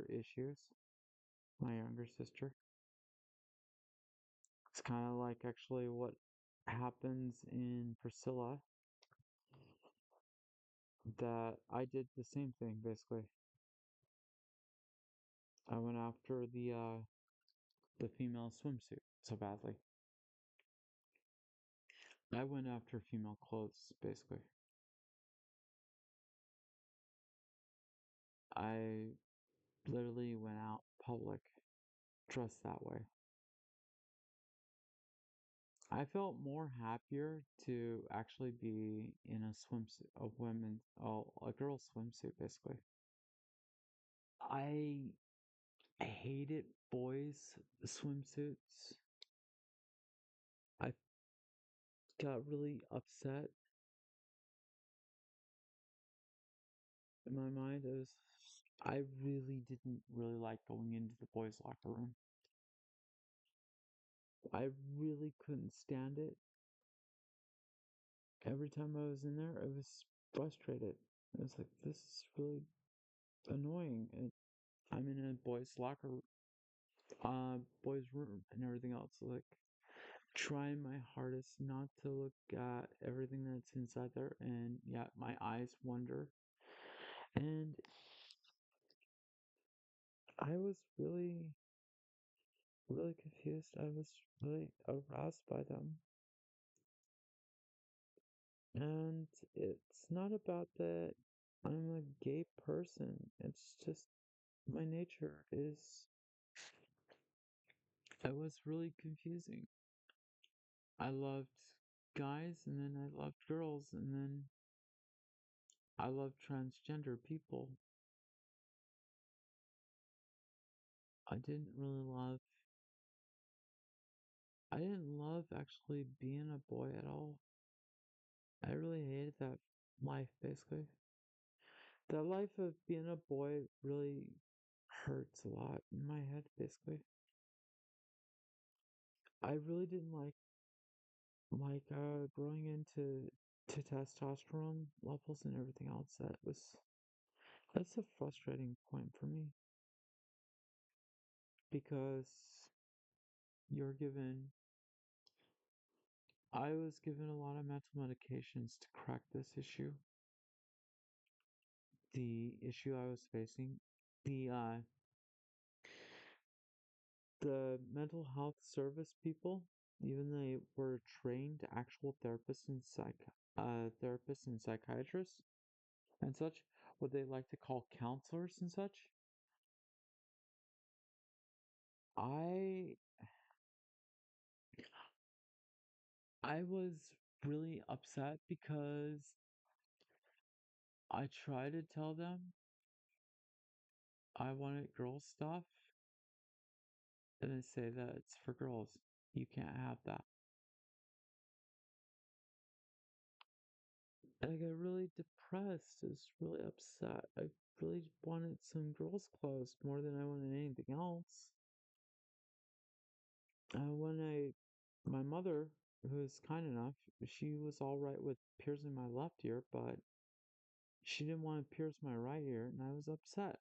issues, my younger sister. It's kind of like actually what happens in Priscilla, that I did the same thing basically. I went after the female swimsuit so badly. I went after female clothes basically. I literally went out public dressed that way. I felt more happier to actually be in a swimsuit, a girl's swimsuit basically. I hated boys' swimsuits. I got really upset in my mind. I really didn't really like going into the boys' locker room. I really couldn't stand it. Every time I was in there, I was frustrated. I was like, this is really annoying. I'm in a boys' room and everything else. Like, trying my hardest not to look at everything that's inside there, and yeah, my eyes wander. And I was really, really confused. I was really aroused by them. And it's not about that I'm a gay person. It's just my nature is. It was really confusing. I loved guys and then I loved girls and then I loved transgender people. I didn't love actually being a boy at all. I really hated that life basically. The life of being a boy really hurts a lot in my head basically. I really didn't like growing into to testosterone levels and everything else. That's a frustrating point for me because you're given I was given a lot of mental medications to crack this issue. The issue I was facing, the uh the mental health service people, even they were trained actual therapists and psychiatrists and such, what they like to call counselors and such. I I was really upset because I tried to tell them I wanted girl stuff and they say that it's for girls. You can't have that. And I got really depressed. I was really upset. I really wanted some girls' clothes more than I wanted anything else. My mother, who was kind enough, she was all right with piercing my left ear, but she didn't want to pierce my right ear, and I was upset.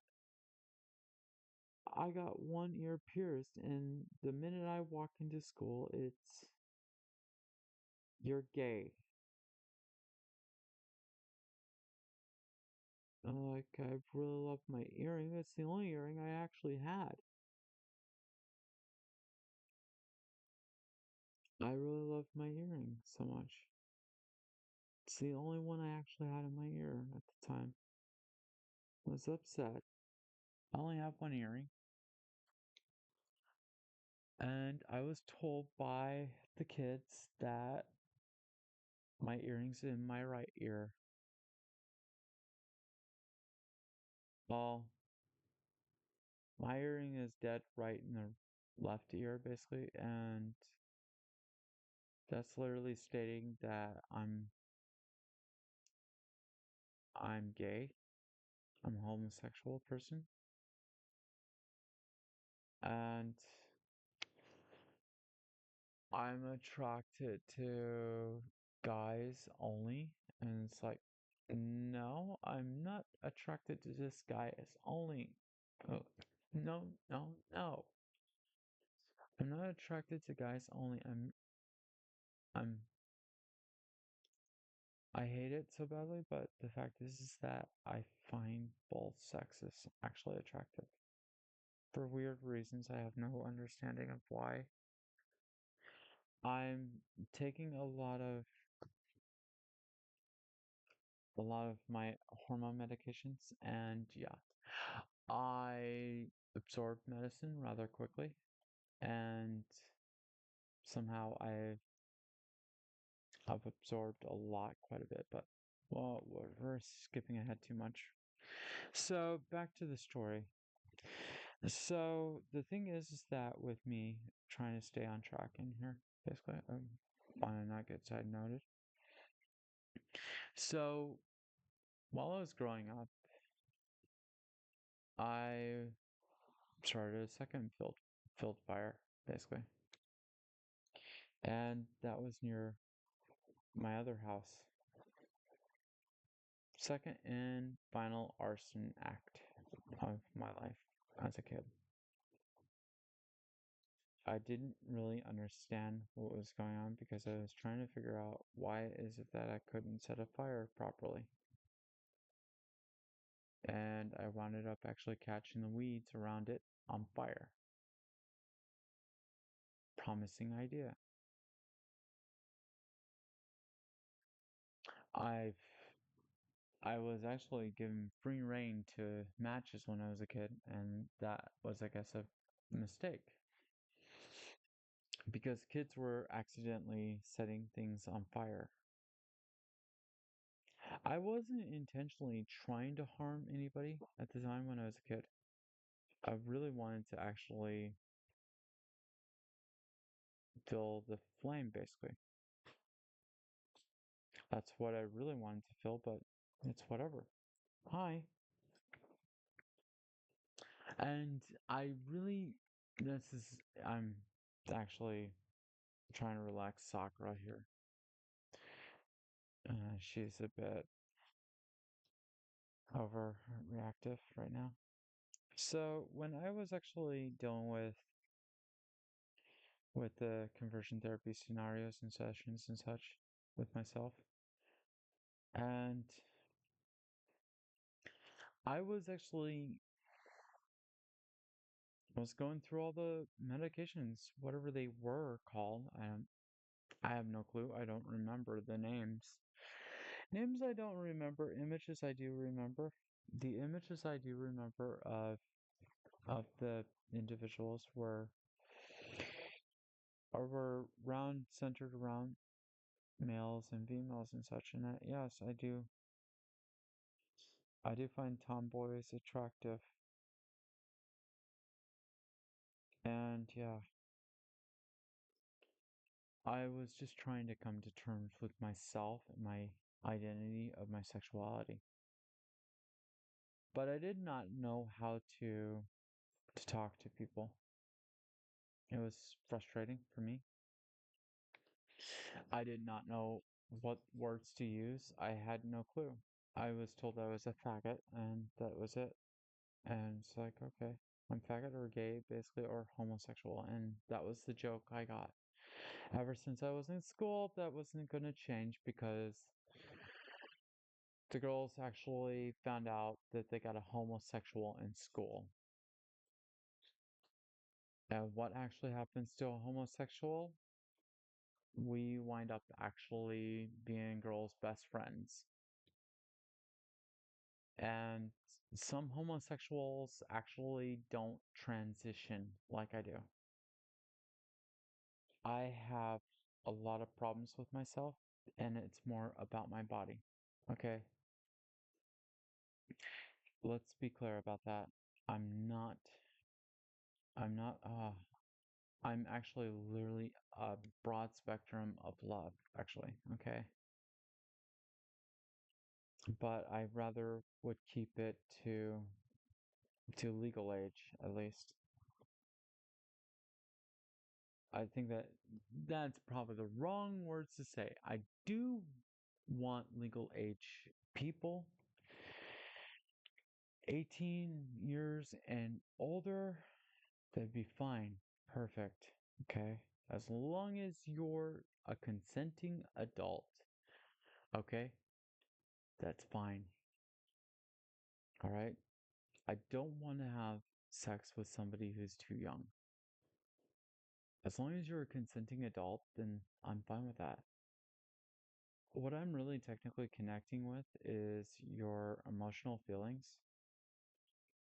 I got one ear pierced, and the minute I walk into school, it's you're gay. Like, I really love my earring. That's the only earring I actually had. I really love my earring so much. It's the only one I actually had in my ear at the time. I was upset. I only have one earring. And I was told by the kids that my earring's in my right ear. Well, my earring is dead right in the left ear, basically, and that's literally stating that I'm gay. I'm a homosexual person, and I'm attracted to guys only. And it's like, no, I'm not attracted to this guy as only. Oh, no, no, no. I'm not attracted to guys only. I'm, I hate it so badly, but the fact is that I find both sexes actually attractive. For weird reasons, I have no understanding of why. I'm taking a lot of my hormone medications, and yeah, I absorbed medicine rather quickly, and somehow I've absorbed a lot, quite a bit, but well, we're skipping ahead too much. So back to the story. So the thing is that with me trying to stay on track in here, basically, want to not get side noted. So while I was growing up, I started a second field fire, basically. And that was near my other house. Second and final arson act of my life. as a kid. I didn't really understand what was going on because I was trying to figure out why is it that I couldn't set a fire properly. And I wound up actually catching the weeds around it on fire. Promising idea. I've I was actually given free rein to matches when I was a kid, and that was, I guess, a mistake because kids were accidentally setting things on fire. I wasn't intentionally trying to harm anybody at the time when I was a kid. I really wanted to actually feel the flame, basically. That's what I really wanted to feel, but it's whatever. Hi. And I really, this is, I'm actually trying to relax Sakura here. She's a bit overreactive right now. So when I was actually dealing with the conversion therapy scenarios and sessions and such with myself, and I was actually was going through all the medications, whatever they were called. I have no clue. I don't remember the names. Names I don't remember. Images I do remember. The images I do remember of the individuals were round centered around males and females and such. And yes, I do. I do find tomboys attractive. And yeah, I was just trying to come to terms with myself and my identity of my sexuality. But I did not know how to talk to people. It was frustrating for me. I did not know what words to use. I had no clue. I was told I was a faggot and that was it. And it's like, okay, I'm faggot or gay, basically, or homosexual. And that was the joke I got. Ever since I was in school, that wasn't going to change because the girls actually found out that they got a homosexual in school. And what actually happens to a homosexual? We wind up actually being girls' best friends. And some homosexuals actually don't transition like I do. I have a lot of problems with myself, and it's more about my body. Okay, let's be clear about that. I'm not, I'm not, I'm actually literally a broad spectrum of love, actually. Okay, but I rather would keep it to legal age at least. I think that that's probably the wrong words to say. I do want legal age people, 18 years and older, that'd be fine. Perfect. Okay. As long as you're a consenting adult, okay, that's fine. All right. I don't want to have sex with somebody who's too young. As long as you're a consenting adult, then I'm fine with that. What I'm really technically connecting with is your emotional feelings.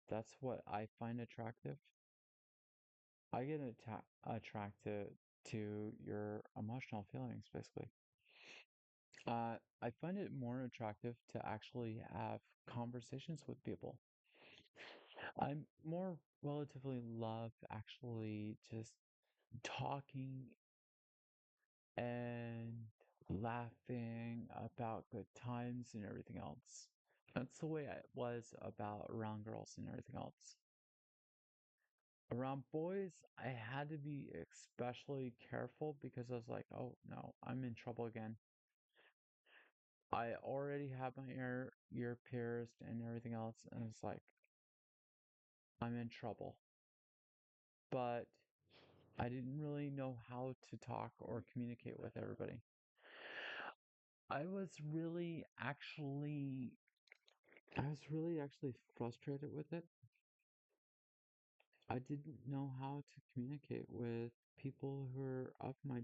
That's what I find attractive. I get attracted to your emotional feelings, basically. I find it more attractive to actually have conversations with people. I'm more relatively love actually just talking and laughing about good times and everything else. That's the way I was about around girls and everything else. Around boys, I had to be especially careful because I was like, oh no, I'm in trouble again. I already have my ear pierced and everything else, and it's like I'm in trouble. But I didn't really know how to talk or communicate with everybody. I was really actually I was really actually frustrated with it. I didn't know how to communicate with people who are of my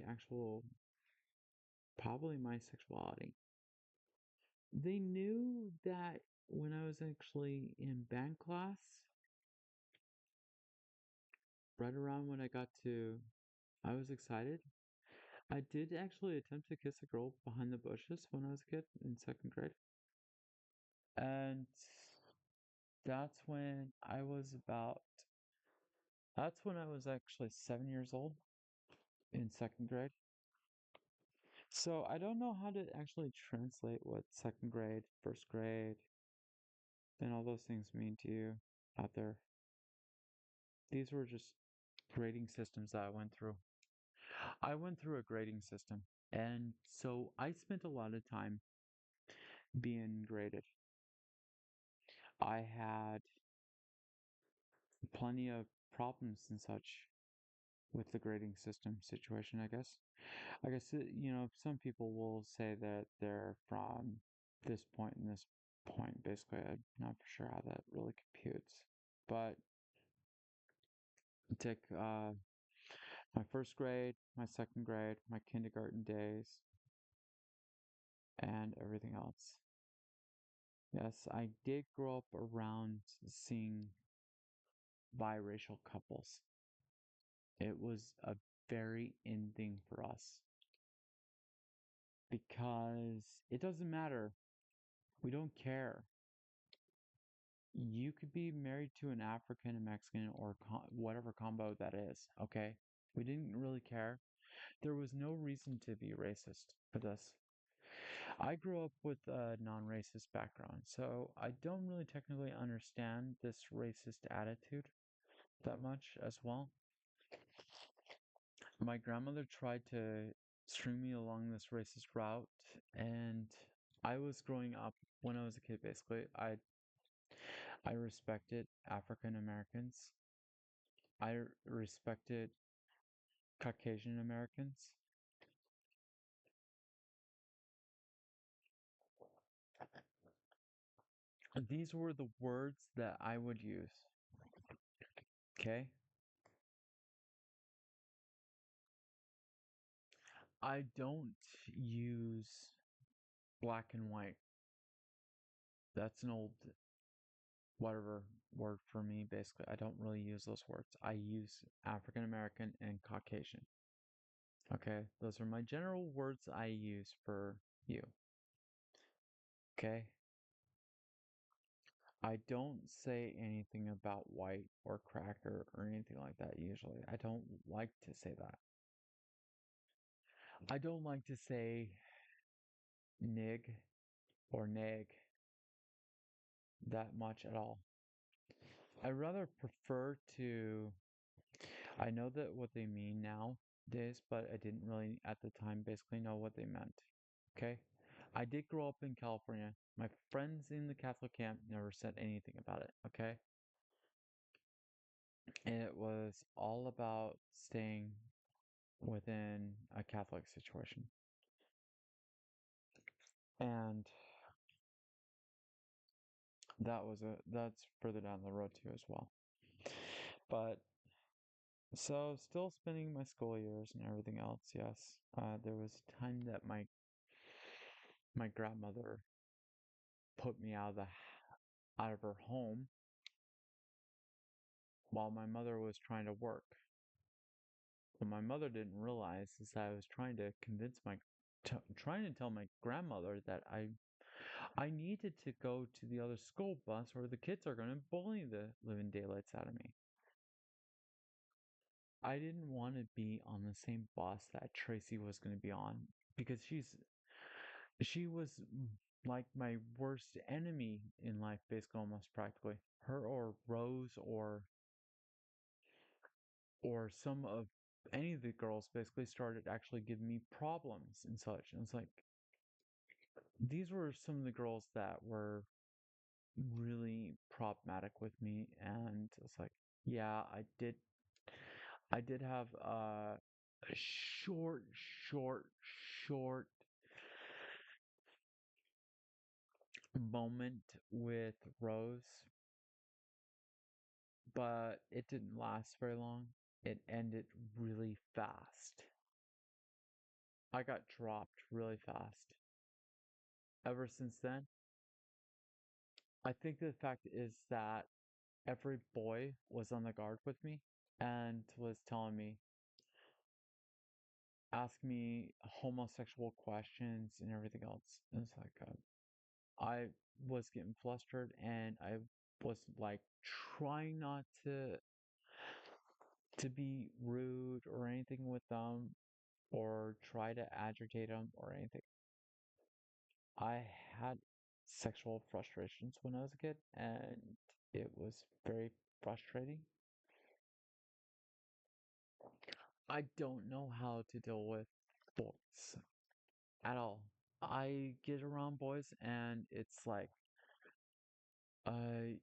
actual, probably my sexuality. They knew that when I was actually in band class, right around when I was excited. I did actually attempt to kiss a girl behind the bushes when I was a kid in second grade. And that's when I was about, that's when I was actually 7 years old in second grade. So I don't know how to actually translate what second grade, first grade, and all those things mean to you out there. These were just grading systems that I went through. I went through a grading system. And so I spent a lot of time being graded. I had plenty of problems and such with the grading system situation, I guess. I guess, some people will say that they're from this point and this point. Basically, I'm not for sure how that really computes. But take my first grade, my second grade, my kindergarten days, and everything else. Yes, I did grow up around seeing biracial couples. It was a very in thing for us because it doesn't matter. We don't care. You could be married to an African, a Mexican, or whatever combo that is, okay? We didn't really care. There was no reason to be racist for this. I grew up with a non racist background, so I don't really technically understand this racist attitude that much as well. My grandmother tried to string me along this racist route, and I was growing up when I was a kid. Basically, I respected African Americans. I respected Caucasian Americans. These were the words that I would use. Okay, I don't use black and white. That's an old whatever word for me. Basically, I don't really use those words. I use African American and Caucasian. Okay, those are my general words I use for you. Okay, I don't say anything about white or cracker or anything like that usually. I don't like to say that. I don't like to say nig or neg that much at all. I rather prefer to, I know that what they mean nowadays, but I didn't really at the time basically know what they meant. Okay? I did grow up in California. My friends in the Catholic camp never said anything about it. Okay? It was all about staying within a Catholic situation. And that's further down the road too as well. But so still spending my school years and everything else, yes. There was a time that my grandmother put me out of her home while my mother was trying to work. What my mother didn't realize is that I was trying to trying to tell my grandmother that I needed to go to the other school bus or the kids are going to bully the living daylights out of me. I didn't want to be on the same bus that Tracy was going to be on because she was like my worst enemy in life, basically, almost practically. Her or Rose or some of any of the girls basically started actually giving me problems and such. And it's like these were some of the girls that were really problematic with me, and it's like, yeah, I did have a short, short moment with Rose, but it didn't last very long. It ended really fast. I got dropped really fast. Ever since then, I think the fact is that every boy was on the guard with me and was telling me, ask me homosexual questions and everything else. And it's like, I was getting flustered and I was like trying not to be rude or anything with them or try to agitate them or anything. I had sexual frustrations when I was a kid and it was very frustrating. I don't know how to deal with boys at all. I get around boys and it's like I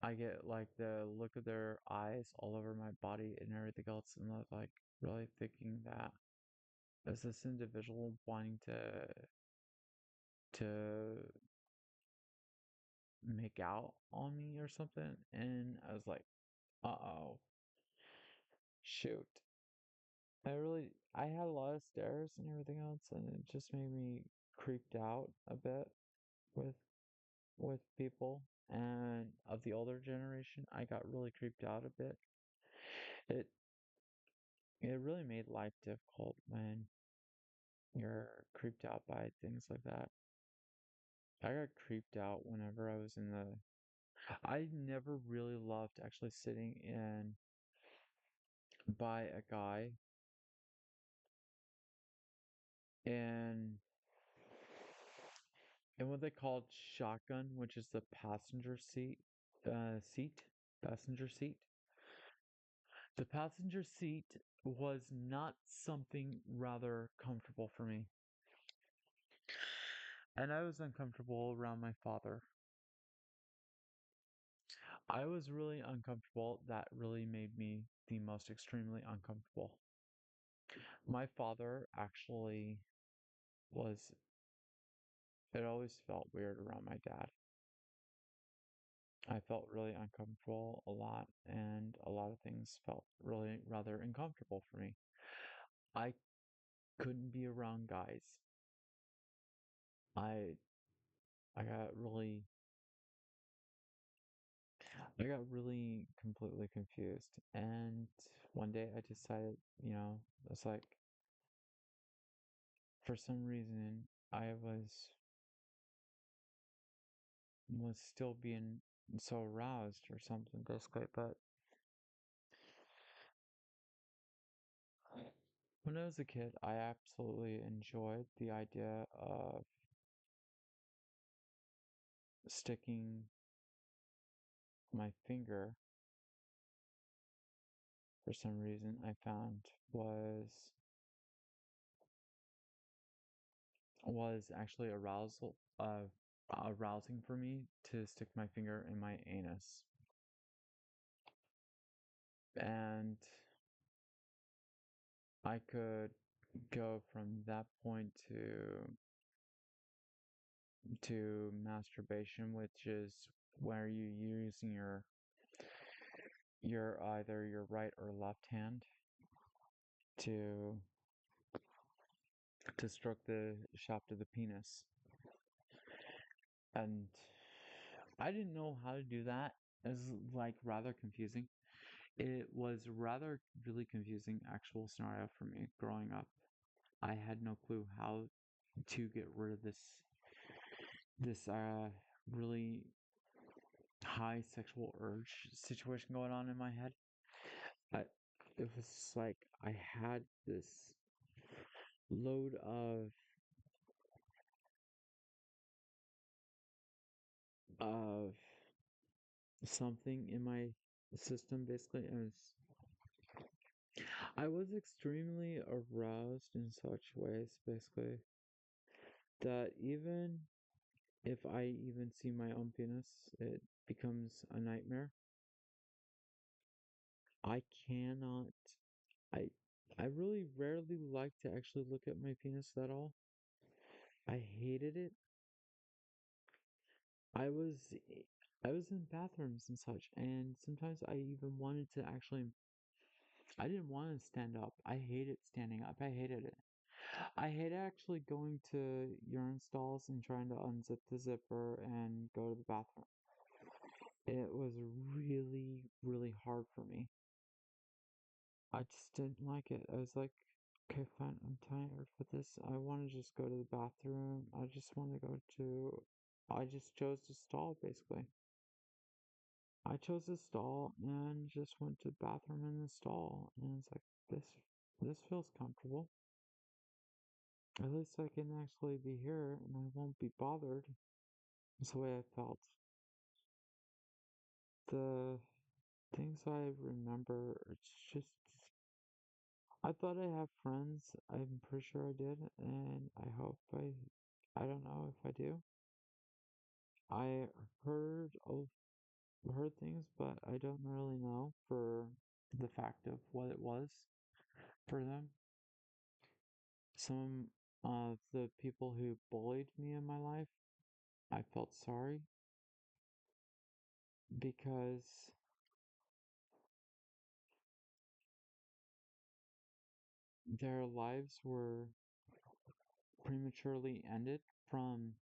I get like the look of their eyes all over my body and everything else, and I'm like really thinking that is this individual wanting to make out on me or something? And I was like, uh-oh, shoot. I had a lot of stares and everything else, and it just made me creeped out a bit with with people and of the older generation. I got really creeped out a bit. It it really made life difficult when you're creeped out by things like that. I got creeped out whenever I was in the. I never really loved actually sitting in by a guy in what they called shotgun, which is the passenger seat, passenger seat. The passenger seat was not something rather comfortable for me, and I was uncomfortable around my father. I was really uncomfortable. That really made me the most extremely uncomfortable. My father actually was, it always felt weird around my dad. I felt really uncomfortable a lot, and a lot of things felt really rather uncomfortable for me. I couldn't be around guys. I I got really I got really completely confused. And one day I decided, it's like for some reason I was still being so aroused or something basically. But when I was a kid, I absolutely enjoyed the idea of sticking my finger for some reason I found was actually arousing for me to stick my finger in my anus. And I could go from that point to masturbation, which is where you're using your either your right or left hand to stroke the shaft of the penis. And I didn't know how to do that. It was like rather confusing. It was rather really confusing actual scenario for me growing up. I had no clue how to get rid of this really high sexual urge situation going on in my head. I, it was like I had this load of something in my system basically. I was extremely aroused in such ways basically that even if I even see my own penis, it becomes a nightmare. I cannot. I I really rarely like to actually look at my penis at all. I hated it. I was I was in bathrooms and such, and sometimes I even wanted to actually. I didn't want to stand up. I hated standing up. I hated it. I hate actually going to urine stalls and trying to unzip the zipper and go to the bathroom. It was really, really hard for me. I just didn't like it. I was like, okay, fine, I'm tired for this. I want to just go to the bathroom. I just want to go to. I just chose to stall basically. I chose a stall and just went to the bathroom in the stall, and it's like this feels comfortable. At least I can actually be here and I won't be bothered. That's the way I felt. The things I remember, it's just I thought I have friends. I'm pretty sure I did, and I don't know if I do. I heard heard things, but I don't really know for the fact of what it was for them. Some of the people who bullied me in my life, I felt sorry because their lives were prematurely ended from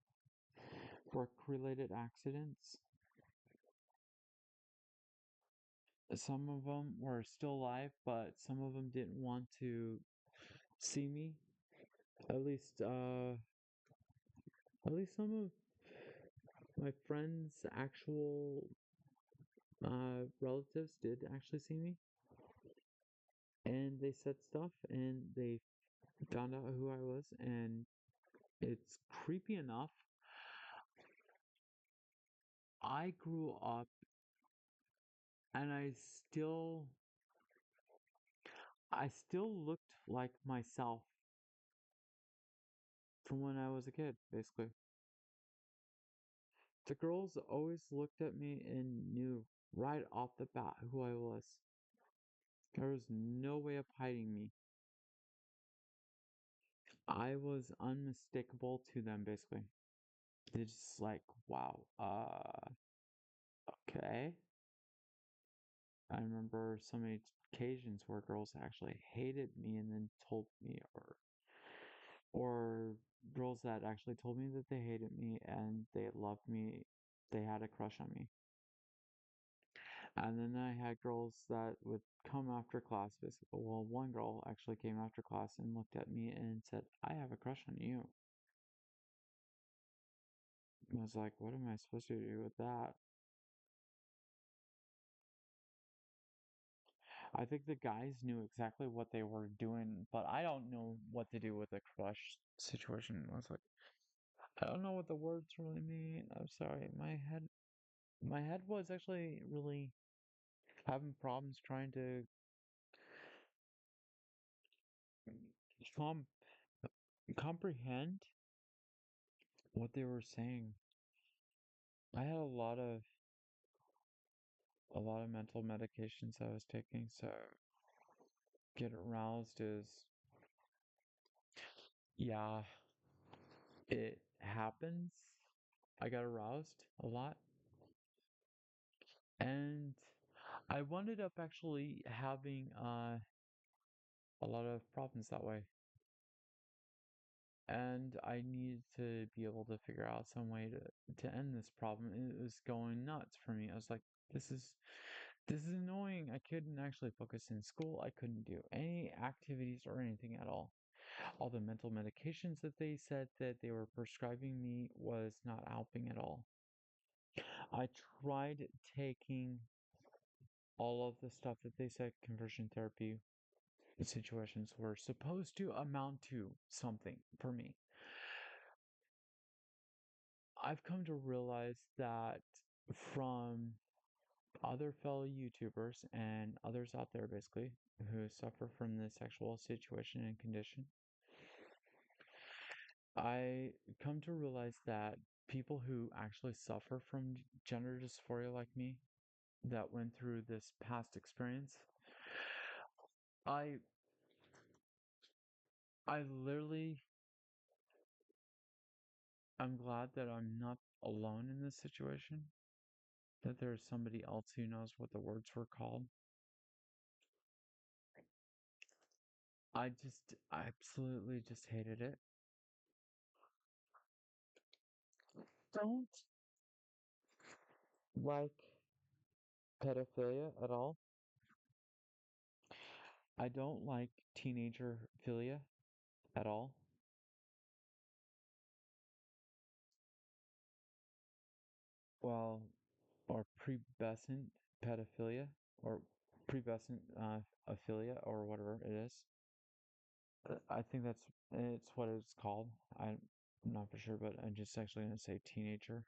work-related accidents. Some of them were still alive, but some of them didn't want to see me. At least, at least some of my friends' actual relatives did actually see me, and they said stuff, and they found out who I was, and it's creepy enough. I grew up, and I still looked like myself from when I was a kid, basically. The girls always looked at me and knew right off the bat who I was. There was no way of hiding me. I was unmistakable to them, basically. They're just like, wow, okay. I remember so many occasions where girls actually hated me and then told me, or girls that actually told me that they hated me and they loved me, they had a crush on me. And then I had girls that would come after class, basically. Well, one girl actually came after class and looked at me and said, I have a crush on you. I was like, what am I supposed to do with that? I think the guys knew exactly what they were doing, but I don't know what to do with a crush situation. I was like, I don't know what the words really mean. I'm sorry. My head was actually really having problems trying to com- comprehend what they were saying. I had a lot of mental medications I was taking, so get aroused is, yeah, it happens. I got aroused a lot, and I wound up actually having a lot of problems that way. And I needed to be able to figure out some way to end this problem. It was going nuts for me. I was like, this is annoying. I couldn't actually focus in school. I couldn't do any activities or anything at all the mental medications that they said that they were prescribing me was not helping at all. I tried taking all of the stuff that they said conversion therapy situations were supposed to amount to something for me. I've come to realize that from other fellow YouTubers and others out there basically who suffer from this sexual situation and condition, I come to realize that people who actually suffer from gender dysphoria like me that went through this past experience, I I literally I'm glad that I'm not alone in this situation, that there's somebody else who knows what the words were called. I just absolutely just hated it. Don't like pedophilia at all. I don't like teenager philia at all. Well, or pubescent pedophilia or pubescent aphilia or whatever it is. I think it's what it's called. I'm not for sure, but I'm just actually gonna say teenager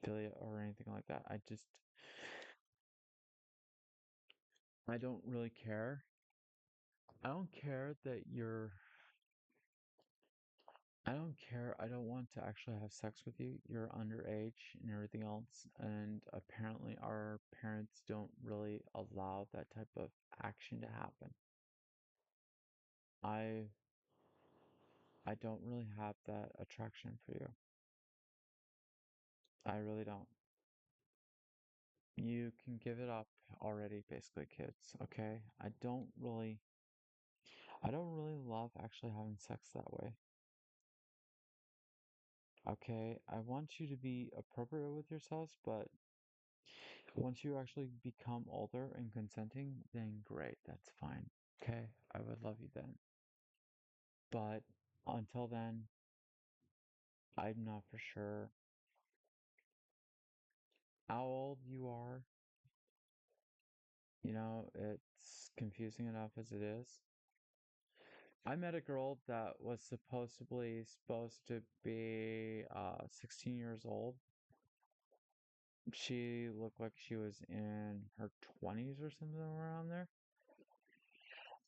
philia or anything like that. I don't really care. I don't care that you're I don't care. I don't want to actually have sex with you. You're underage and everything else. And apparently, our parents don't really allow that type of action to happen. I I don't really have that attraction for you. I really don't. You can give it up already, basically, kids. Okay? I don't really love actually having sex that way. Okay? I want you to be appropriate with yourselves, but once you actually become older and consenting, then great, that's fine. Okay, I would love you then. But until then, I'm not for sure how old you are. It's confusing enough as it is. I met a girl that was supposed to be 16 years old. She looked like she was in her 20s or something around there.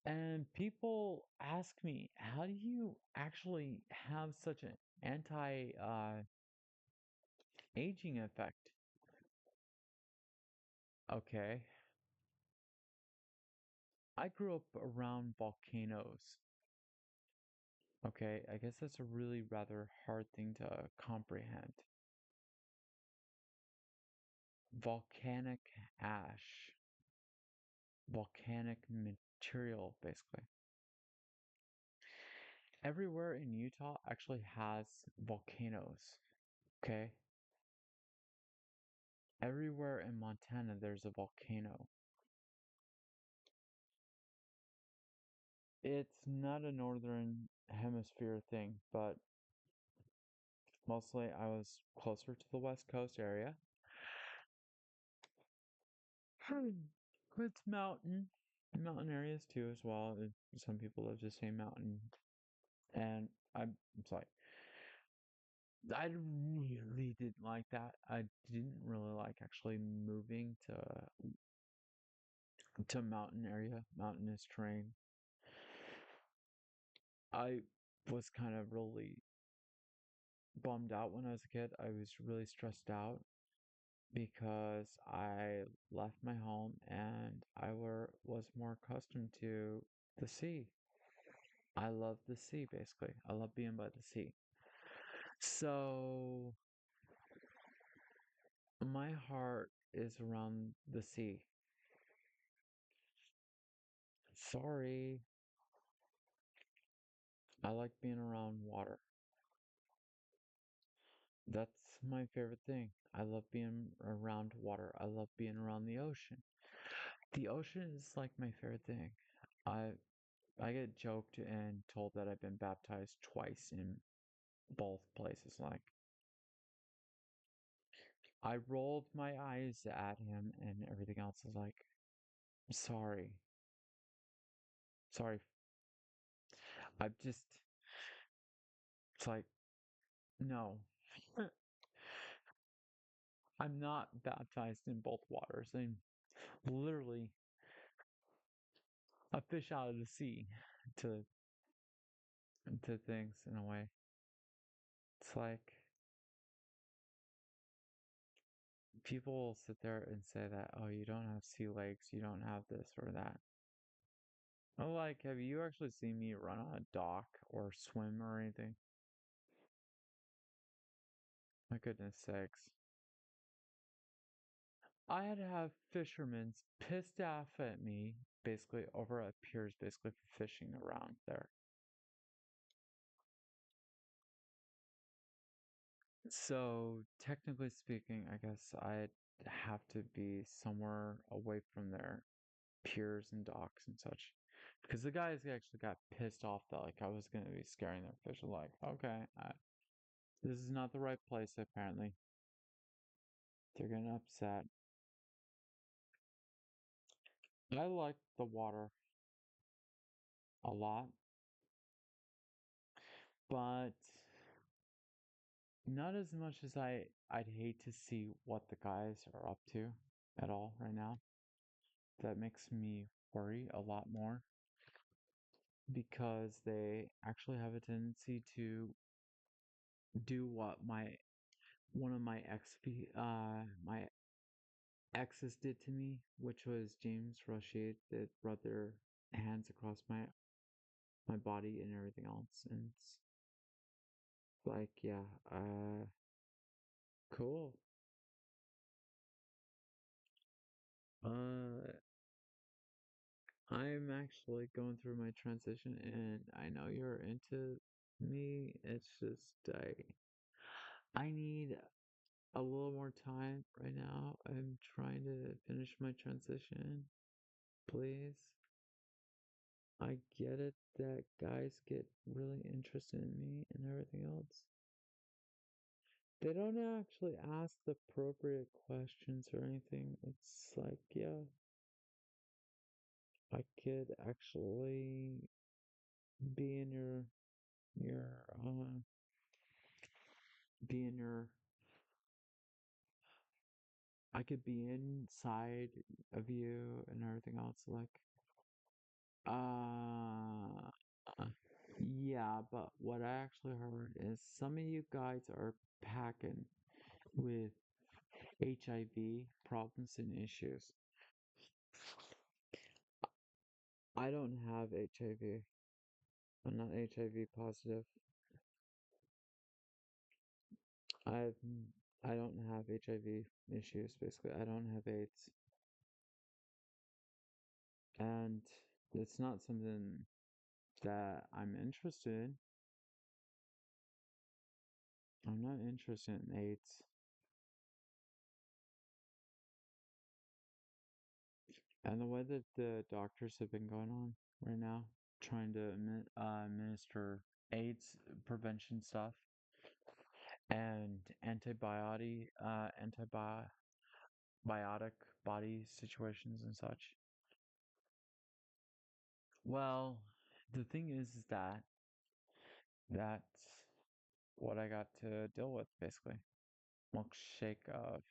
And people ask me, how do you actually have such an anti aging effect? Okay. I grew up around volcanoes. Okay. I guess that's a really rather hard thing to comprehend. Volcanic ash, volcanic material, basically. Everywhere in Utah actually has volcanoes. Okay. Everywhere in Montana, there's a volcano. It's not a northern hemisphere thing, but mostly I was closer to the West Coast area. It's mountain areas too as well. Some people live just say mountain, and it's like I really didn't like that. I didn't really like actually moving to mountain area, mountainous terrain. I was kind of really bummed out when I was a kid. I was really stressed out because I left my home and was more accustomed to the sea. I love the sea basically. I love being by the sea. So my heart is around the sea. Sorry. I like being around water. That's my favorite thing. I love being around water. I love being around the ocean. The ocean is like my favorite thing. I I get joked and told that I've been baptized twice in both places. Like I rolled my eyes at him and everything else is like, sorry. Sorry. I've just it's like, no. I'm not baptized in both waters. I'm literally a fish out of the sea to to things in a way. It's like people sit there and say that, oh, you don't have sea legs, you don't have this or that. Oh, like, have you actually seen me run on a dock or swim or anything? My goodness sakes. I had to have fishermen pissed off at me, basically, over at piers, basically fishing around there. So, technically speaking, I guess I'd have to be somewhere away from their piers and docks and such. Because the guys actually got pissed off that, like, I was going to be scaring their fish. Like, okay, this is not the right place, apparently. They're getting upset. I like the water a lot, but not as much as I'd hate to see what the guys are up to at all right now. That makes me worry a lot more because they actually have a tendency to do what my one of my exes did to me, which was James Rushier that brought their hands across my body and everything else. And it's like, yeah, cool. Uh, I'm actually going through my transition, and I know you're into me. It's just I need a little more time right now. I'm trying to finish my transition. Please. I get it that guys get really interested in me and everything else. They don't actually ask the appropriate questions or anything. It's like, yeah, I could actually be in your be in your I could be inside of you and everything else like uh yeah, but what I actually heard is some of you guys are packing with HIV problems and issues. I don't have HIV. I'm not HIV positive. I've I don't have HIV issues basically. I don't have AIDS. And it's not something that I'm interested in. I'm not interested in AIDS. And the way that the doctors have been going on right now, trying to administer AIDS prevention stuff and antibiotic body situations and such. Well, the thing is that that's what I got to deal with basically. Milkshake of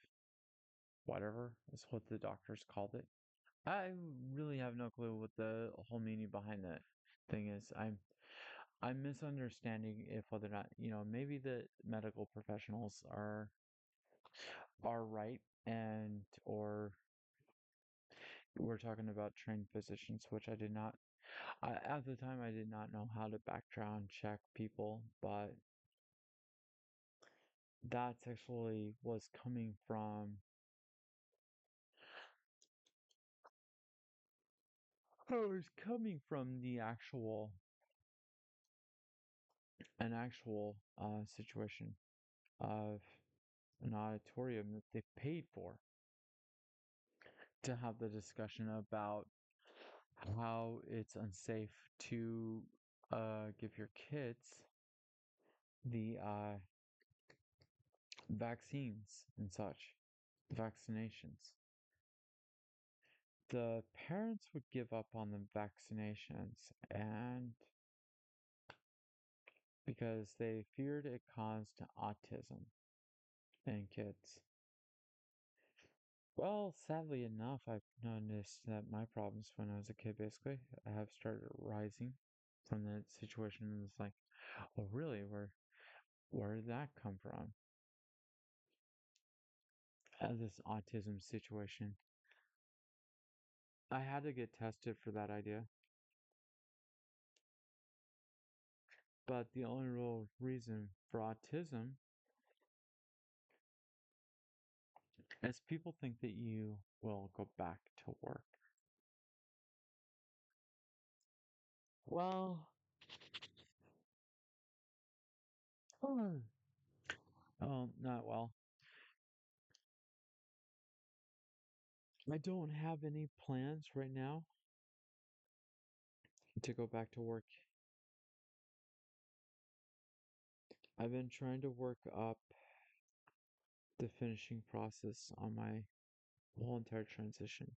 whatever is what the doctors called it. I really have no clue what the whole meaning behind that thing is. I'm misunderstanding if whether or not, maybe the medical professionals are right and or we're talking about trained physicians, which I did not at the time I did not know how to background check people, but that's actually was coming from the actual an actual situation of an auditorium that they paid for to have the discussion about how it's unsafe to give your kids the vaccines and such, vaccinations. The parents would give up on the vaccinations and because they feared it caused autism in kids. Well, sadly enough, I've noticed that my problems when I was a kid basically have started rising from that situation. And it's like, oh, really? Where did that come from? this autism situation. I had to get tested for that idea, but the only real reason for autism is people think that you will go back to work. Well, oh, not well. I don't have any plans right now to go back to work. I've been trying to work up the finishing process on my whole entire transition.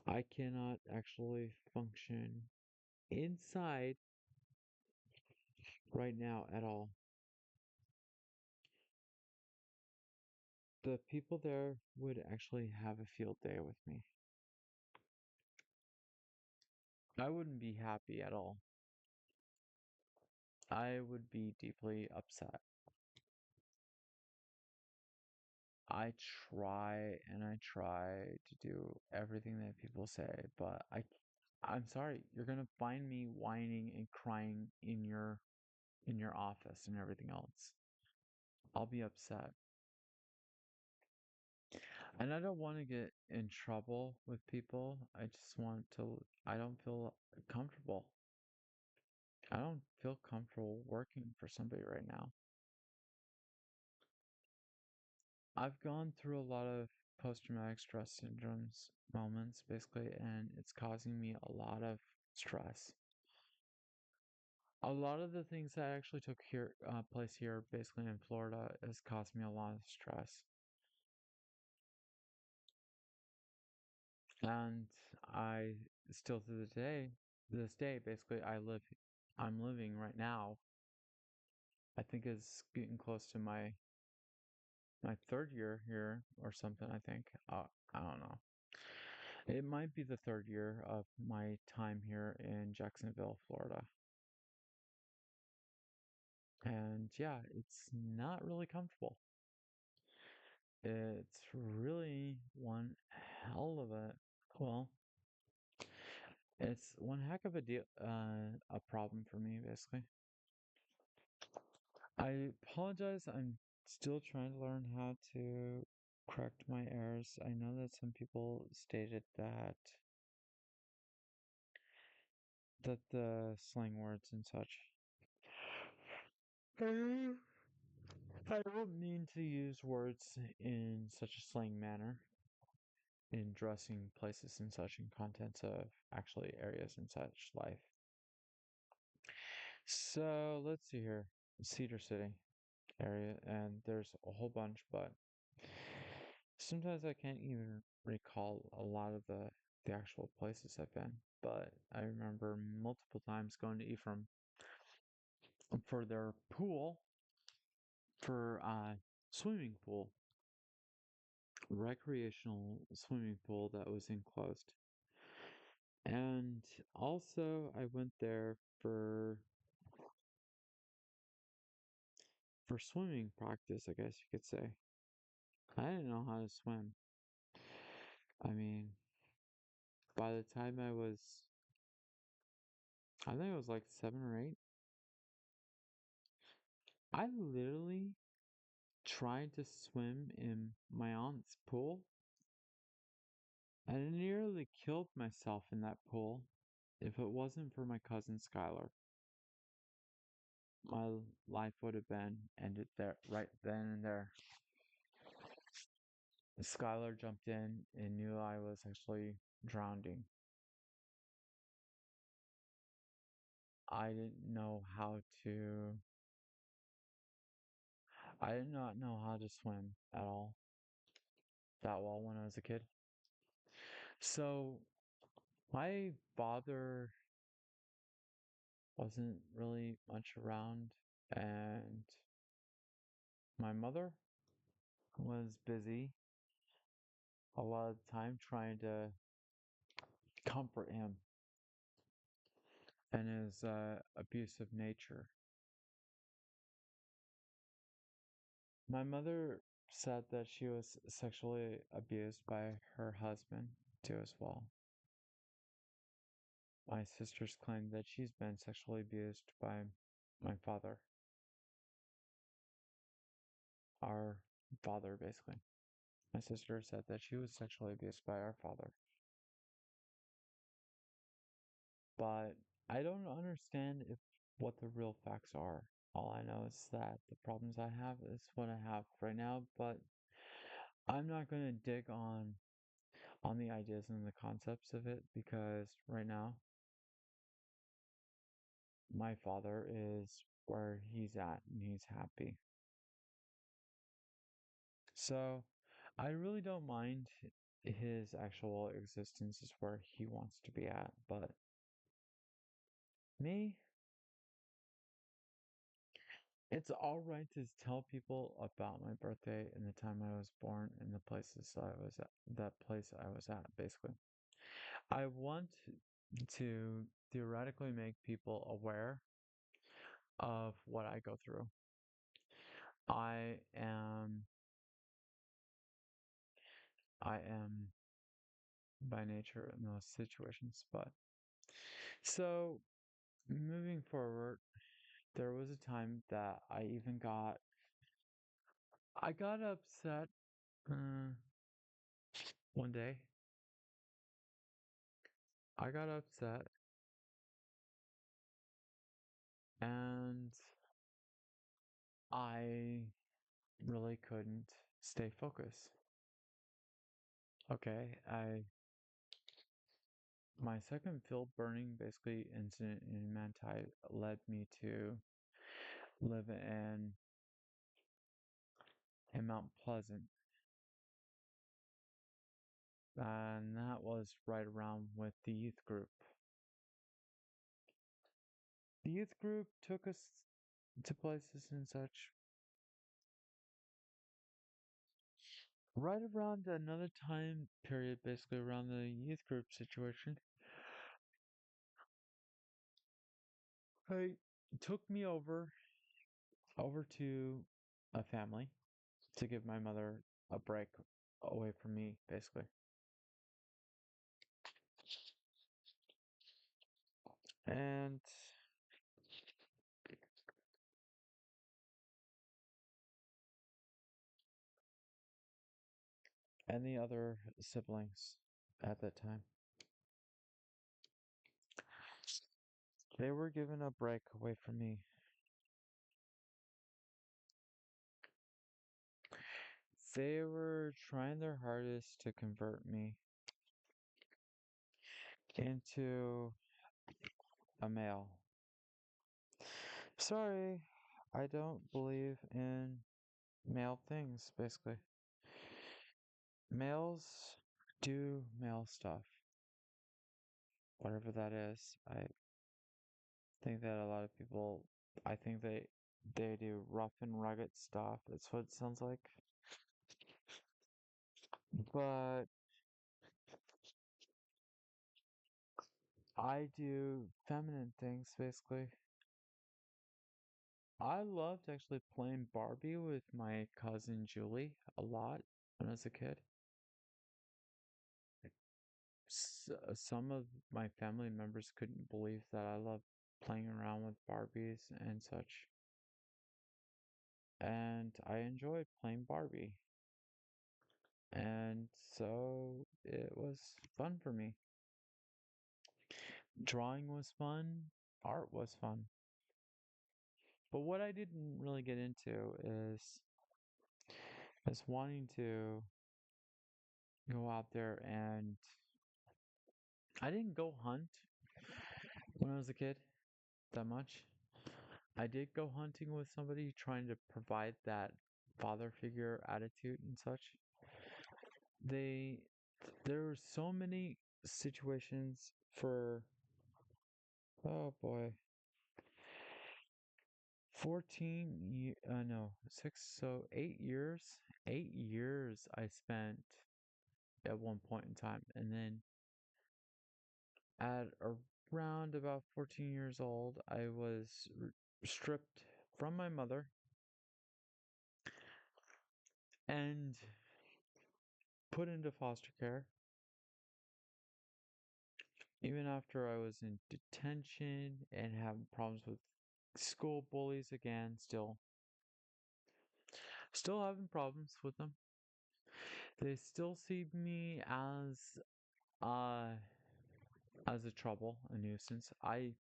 I cannot actually function inside right now at all. The people there would actually have a field day with me. I wouldn't be happy at all. I would be deeply upset. I try and I try to do everything that people say, but I'm sorry, you're gonna find me whining and crying in your office and everything else. I'll be upset. And I don't want to get in trouble with people. I don't feel comfortable. I don't feel comfortable working for somebody right now. I've gone through a lot of post-traumatic stress syndromes moments, basically, and it's causing me a lot of stress. A lot of the things that actually took place here, basically in Florida, has caused me a lot of stress. And I still to this day, basically, I'm living right now. I think it's getting close to my third year here or something. I think I don't know. It might be the third year of my time here in Jacksonville, Florida. And yeah, it's not really comfortable. It's really one hell of well, it's one heck of a problem for me, basically. I apologize. I'm still trying to learn how to correct my errors. I know that some people stated that the slang words and such. I I don't mean to use words in such a slang manner in dressing places and such in contents of actually areas and such life. So let's see here. Cedar City area, and there's a whole bunch, but sometimes I can't even recall a lot of the actual places I've been. But I remember multiple times going to Ephraim for their pool, for swimming pool, recreational swimming pool that was enclosed. And also I went there for swimming practice, I guess you could say. I didn't know how to swim. I mean, by the time I think I was like 7 or 8, I literally tried to swim in my aunt's pool. I nearly killed myself in that pool. If it wasn't for my cousin Skylar, my life would have been ended there right then and there. Skylar jumped in and knew I was actually drowning. I didn't know how to I did not know how to swim at all that well when I was a kid. So my father wasn't really much around, and my mother was busy a lot of the time trying to comfort him and his abusive nature. My mother said that she was sexually abused by her husband too as well. My sisters claim that she's been sexually abused by my father, our father basically. My sister said that she was sexually abused by our father. But I don't understand if what the real facts are. All I know is that the problems I have is what I have right now, but I'm not going to dig on the ideas and the concepts of it because right now my father is where he's at and he's happy. So I really don't mind his actual existence is where he wants to be at, but me, it's all right to tell people about my birthday and the time I was born and the places I was at, that place I was at, basically. I want to theoretically make people aware of what I go through. I am I am by nature in those situations, but so moving forward, there was a time that I got upset uh, one day. I got upset and I really couldn't stay focused. Okay, I my second field burning basically incident in Manti led me to live in Mount Pleasant, and that was right around with the youth group. The youth group took us to places and such. Right around another time period, basically around the youth group situation, I took me over to a family to give my mother a break away from me, basically. And the other siblings at that time. They were given a break away from me. They were trying their hardest to convert me into a male. Sorry, I don't believe in male things, basically. Males do male stuff, whatever that is. I think that a lot of people, I think they do rough and rugged stuff. That's what it sounds like. But I do feminine things, basically. I loved actually playing Barbie with my cousin Julie a lot when I was a kid. Some of my family members couldn't believe that I loved playing around with Barbies and such. And I enjoyed playing Barbie. And so it was fun for me. Drawing was fun, art was fun. But what I didn't really get into is wanting to go out there and I didn't go hunt when I was a kid that much. I did go hunting with somebody trying to provide that father figure attitude and such. They there were so many situations for oh boy no 6 so 8 years I spent at one point in time and then at around about 14 years old I was stripped from my mother and put into foster care. Even after I was in detention and having problems with school bullies again, still having problems with them. They still see me uh as a trouble, a nuisance. I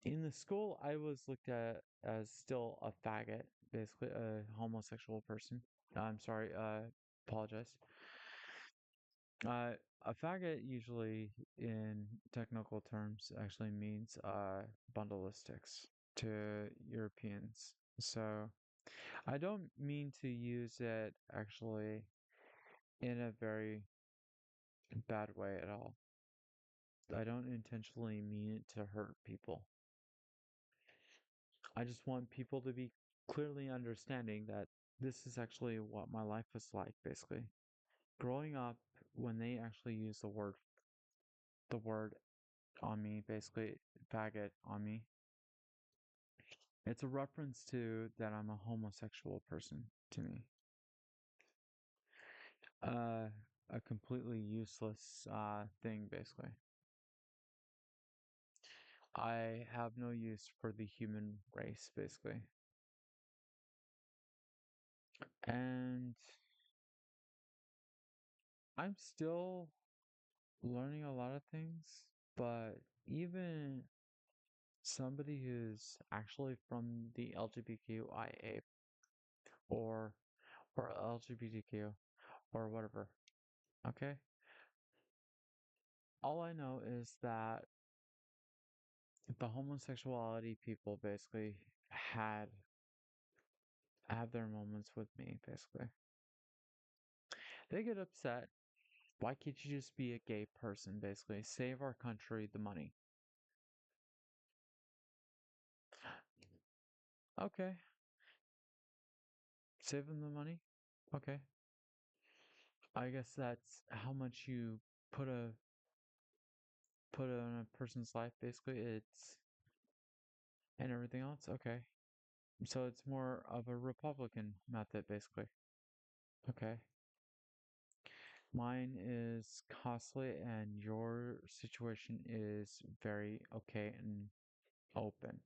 In the school I was looked at as still a faggot, basically a homosexual person. I'm sorry, apologize. Uh, a faggot usually, in technical terms, actually means bundle of sticks to Europeans. So I don't mean to use it actually in a very bad way at all. I don't intentionally mean it to hurt people. I just want people to be clearly understanding that this is actually what my life was like, basically. Growing up, when they actually use the word on me, basically faggot on me, it's a reference to that I'm a homosexual person to me. Uh, a completely useless thing, basically. I have no use for the human race, basically. And I'm still learning a lot of things, but even somebody who's actually from the LGBTQIA or LGBTQ or whatever, okay? All I know is that the homosexuality people basically had have their moments with me, basically. They get upset. Why can't you just be a gay person, basically? Save our country the money. Okay. Save them the money? Okay. I guess that's how much you put a put on a person's life, basically. It's and everything else. Okay. So it's more of a Republican method, basically. Okay. Mine is costly, and your situation is very okay and open.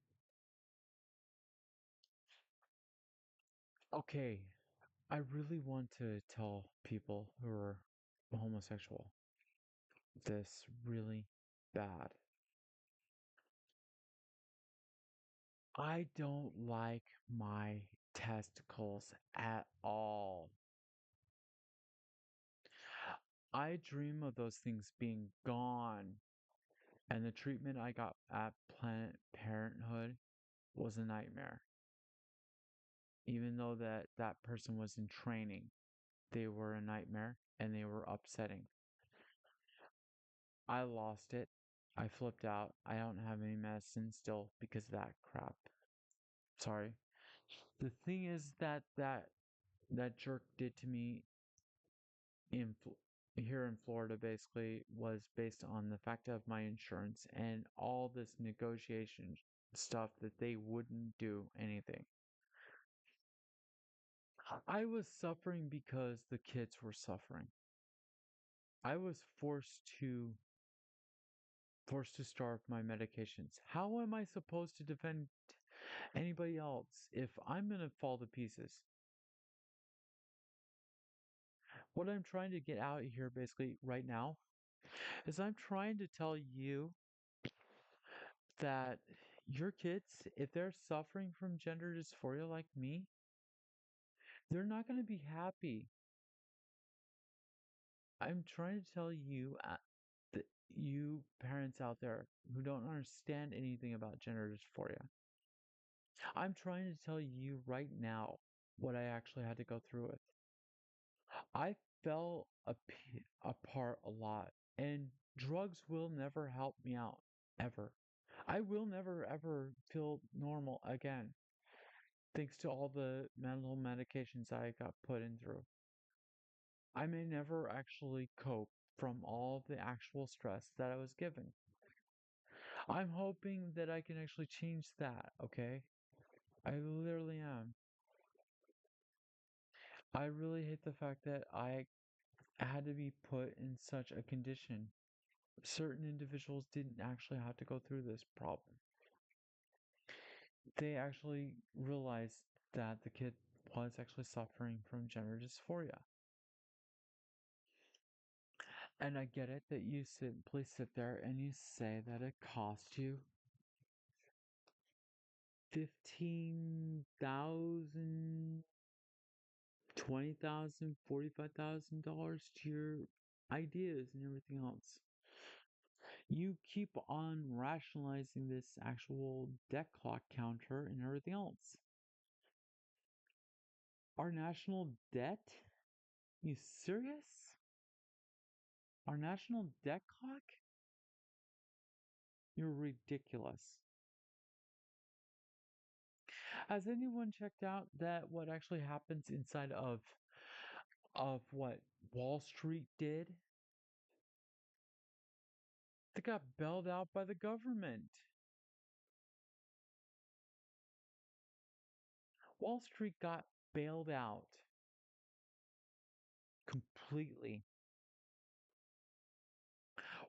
Okay, I really want to tell people who are homosexual this really bad. I don't like my testicles at all. I dream of those things being gone, and the treatment I got at Planet Parenthood was a nightmare. Even though that person was in training, they were a nightmare and they were upsetting. I lost it. I flipped out. I don't have any medicine still because of that crap. Sorry. The thing is that jerk did to me in here in Florida basically was based on the fact of my insurance and all this negotiation stuff that they wouldn't do anything. I was suffering because the kids were suffering. I was forced to starve my medications. How am I supposed to defend anybody else if I'm going to fall to pieces? What I'm trying to get out here basically right now is I'm trying to tell you that your kids, if they're suffering from gender dysphoria like me, they're not going to be happy. I'm trying to tell you that you parents out there who don't understand anything about gender dysphoria. I'm trying to tell you right now what I actually had to go through with. I fell apart a lot, and drugs will never help me out, ever. I will never ever feel normal again, thanks to all the mental medications I got put in through. I may never actually cope from all the actual stress that I was given. I'm hoping that I can actually change that, okay? I literally am. I really hate the fact that I had to be put in such a condition. Certain individuals didn't actually have to go through this problem. They actually realized that the kid was actually suffering from gender dysphoria. And I get it that you simply sit there and you say that it cost you 15,000, 20,000, $45,000 to your ideas and everything else. You keep on rationalizing this actual debt clock counter and everything else. Our national debt? You serious? Our national debt clock? You're ridiculous. Has anyone checked out that what actually happens inside of what Wall Street did? They got bailed out by the government. Wall Street got bailed out completely.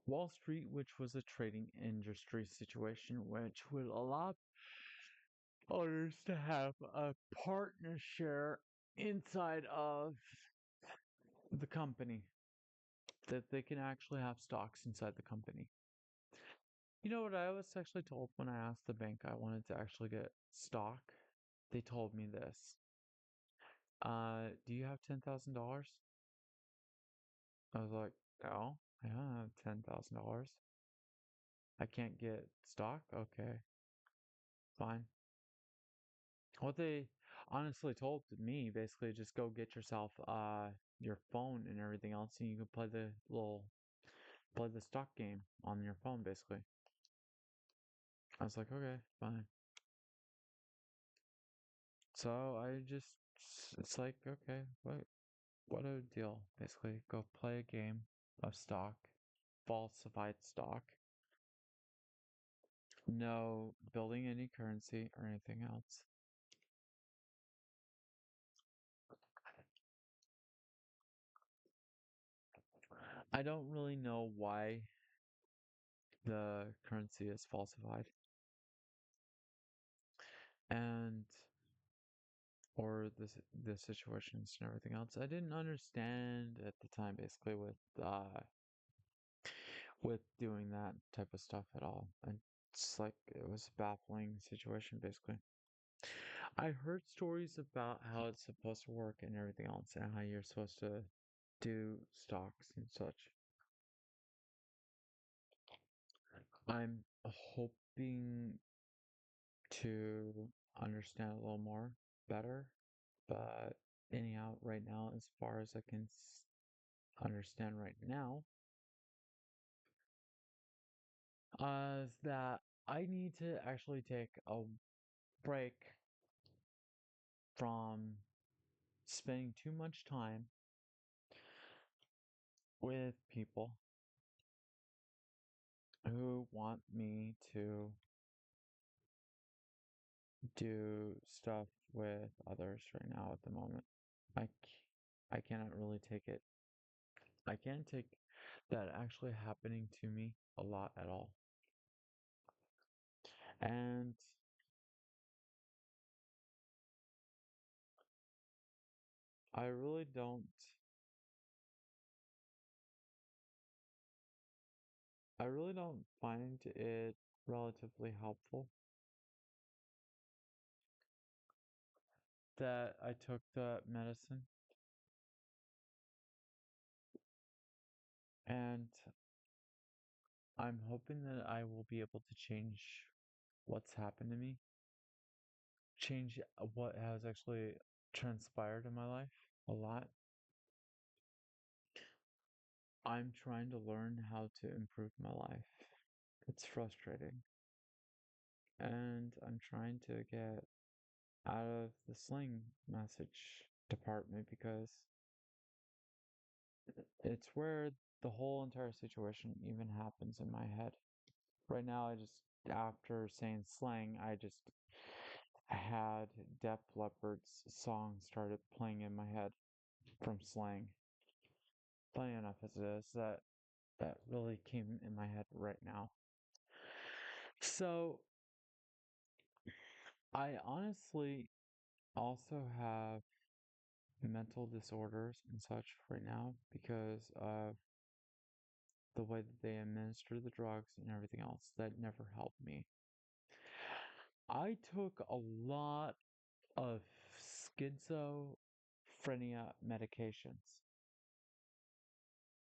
Wall Street, which was a trading industry situation, which would allow owners to have a partner share inside of the company, that they can actually have stocks inside the company. You know what I was actually told when I asked the bank I wanted to actually get stock? They told me this. Do you have $10,000? I was like, no, I don't have $10,000. I can't get stock? Okay, fine. What they honestly told me basically just go get yourself your phone and everything else and you can play the stock game on your phone basically. I was like, okay, fine. So I just it's like, okay, what a deal. Basically, go play a game of stock, falsified stock. No building any currency or anything else. I don't really know why the currency is falsified. And or the situations and everything else. I didn't understand at the time basically with doing that type of stuff at all. And it's like it was a baffling situation basically. I heard stories about how it's supposed to work and everything else and how you're supposed to do stocks and such. I'm hoping to understand a little more better, but anyhow, right now, as far as I can understand right now, is that I need to actually take a break from spending too much time with people who want me to do stuff with others right now at the moment. I cannot really take it. I can't take that actually happening to me a lot at all. And I really don't I really don't find it relatively helpful that I took the medicine and I'm hoping that I will be able to change what's happened to me, change what has actually transpired in my life a lot. I'm trying to learn how to improve my life. It's frustrating. And I'm trying to get out of the sling message department because it's where the whole entire situation even happens in my head. Right now, after saying slang, I just had Def Leppard's song started playing in my head. from slang. Funny enough as it is, that really came in my head right now. So I honestly also have mental disorders and such right now because of the way that they administer the drugs and everything else that never helped me. I took a lot of schizophrenia medications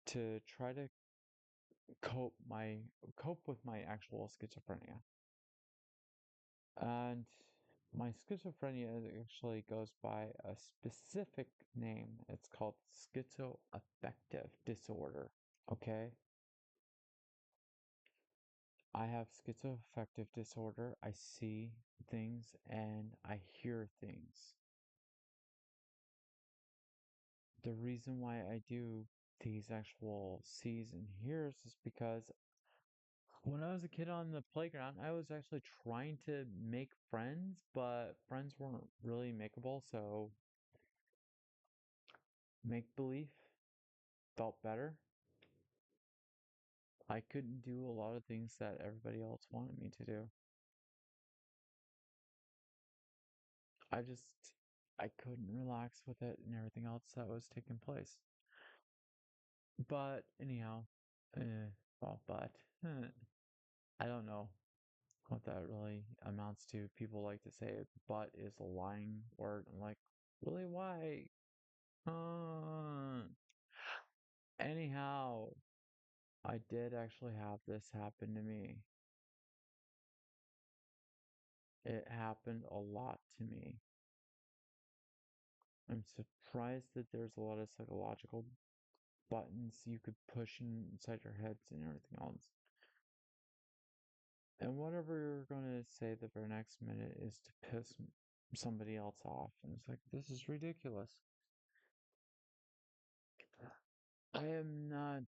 to try to cope my cope with my actual schizophrenia. And my schizophrenia actually goes by a specific name. It's called schizoaffective disorder. Okay? I have schizoaffective disorder. I see things and I hear things. The reason why I do these actual sees and hears is because when I was a kid on the playground, I was actually trying to make friends, but friends weren't really makeable, so make believe felt better. I couldn't do a lot of things that everybody else wanted me to do. I just, I couldn't relax with it and everything else that was taking place. But anyhow, but I don't know what that really amounts to. People like to say but is a lying word. I'm like, really? Why? Uh, anyhow, I did actually have this happen to me. It happened a lot to me. I'm surprised that there's a lot of psychological buttons you could push inside your heads and everything else. And whatever you're going to say the very next minute is to piss somebody else off. And it's like, this is ridiculous. I am not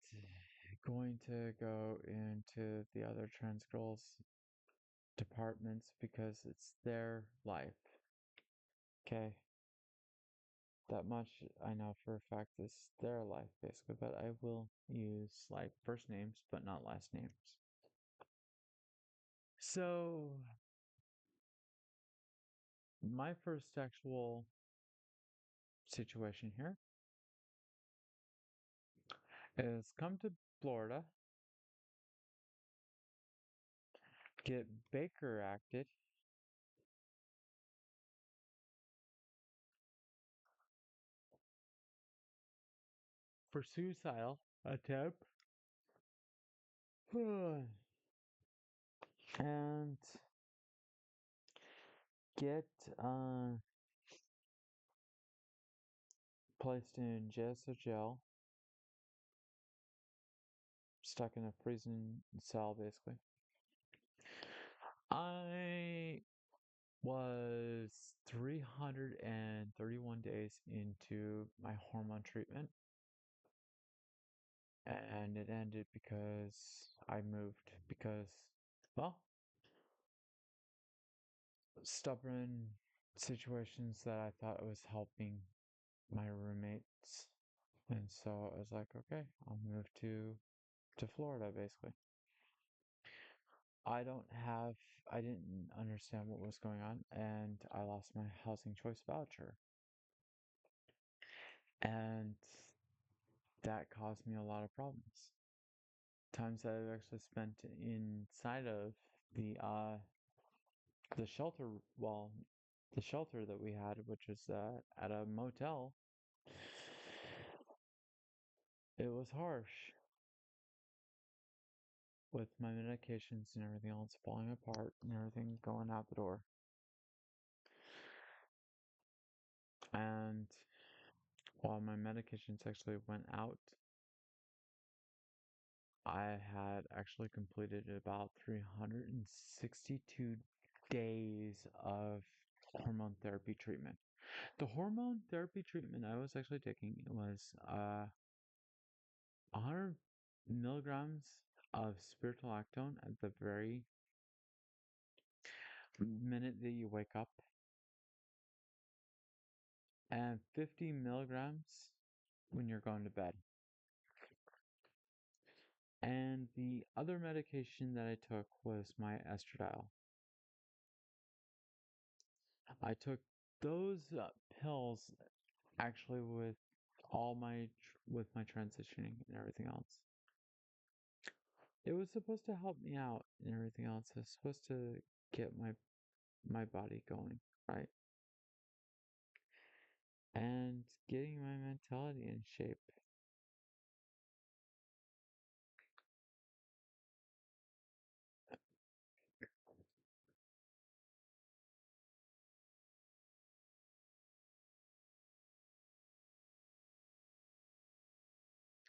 going to go into the other trans girls' departments because it's their life. Okay? That much I know for a fact is their life, basically, but I will use like first names but not last names. So, my first actual situation here is come to Florida, get Baker acted for suicidal attempt, and get placed in jail, stuck in a prison cell, basically. I was 331 days into my hormone treatment, and it ended because I moved because, well, stubborn situations that I thought was helping my roommates. And so I was like, okay, I'll move to Florida basically. I don't have I didn't understand what was going on and I lost my housing choice voucher. And that caused me a lot of problems. Times that I've actually spent inside of the shelter, well, the shelter that we had, which was at a motel, it was harsh with my medications and everything else falling apart and everything going out the door. And while my medications actually went out, I had actually completed about 362 days of hormone therapy treatment. The hormone therapy treatment I was actually taking was 100 milligrams of spironolactone at the very minute that you wake up, and 50 milligrams when you're going to bed. And the other medication that I took was my estradiol. I took those pills actually with with my transitioning and everything else. It was supposed to help me out and everything else. It was supposed to get my body going, right? And getting my mentality in shape.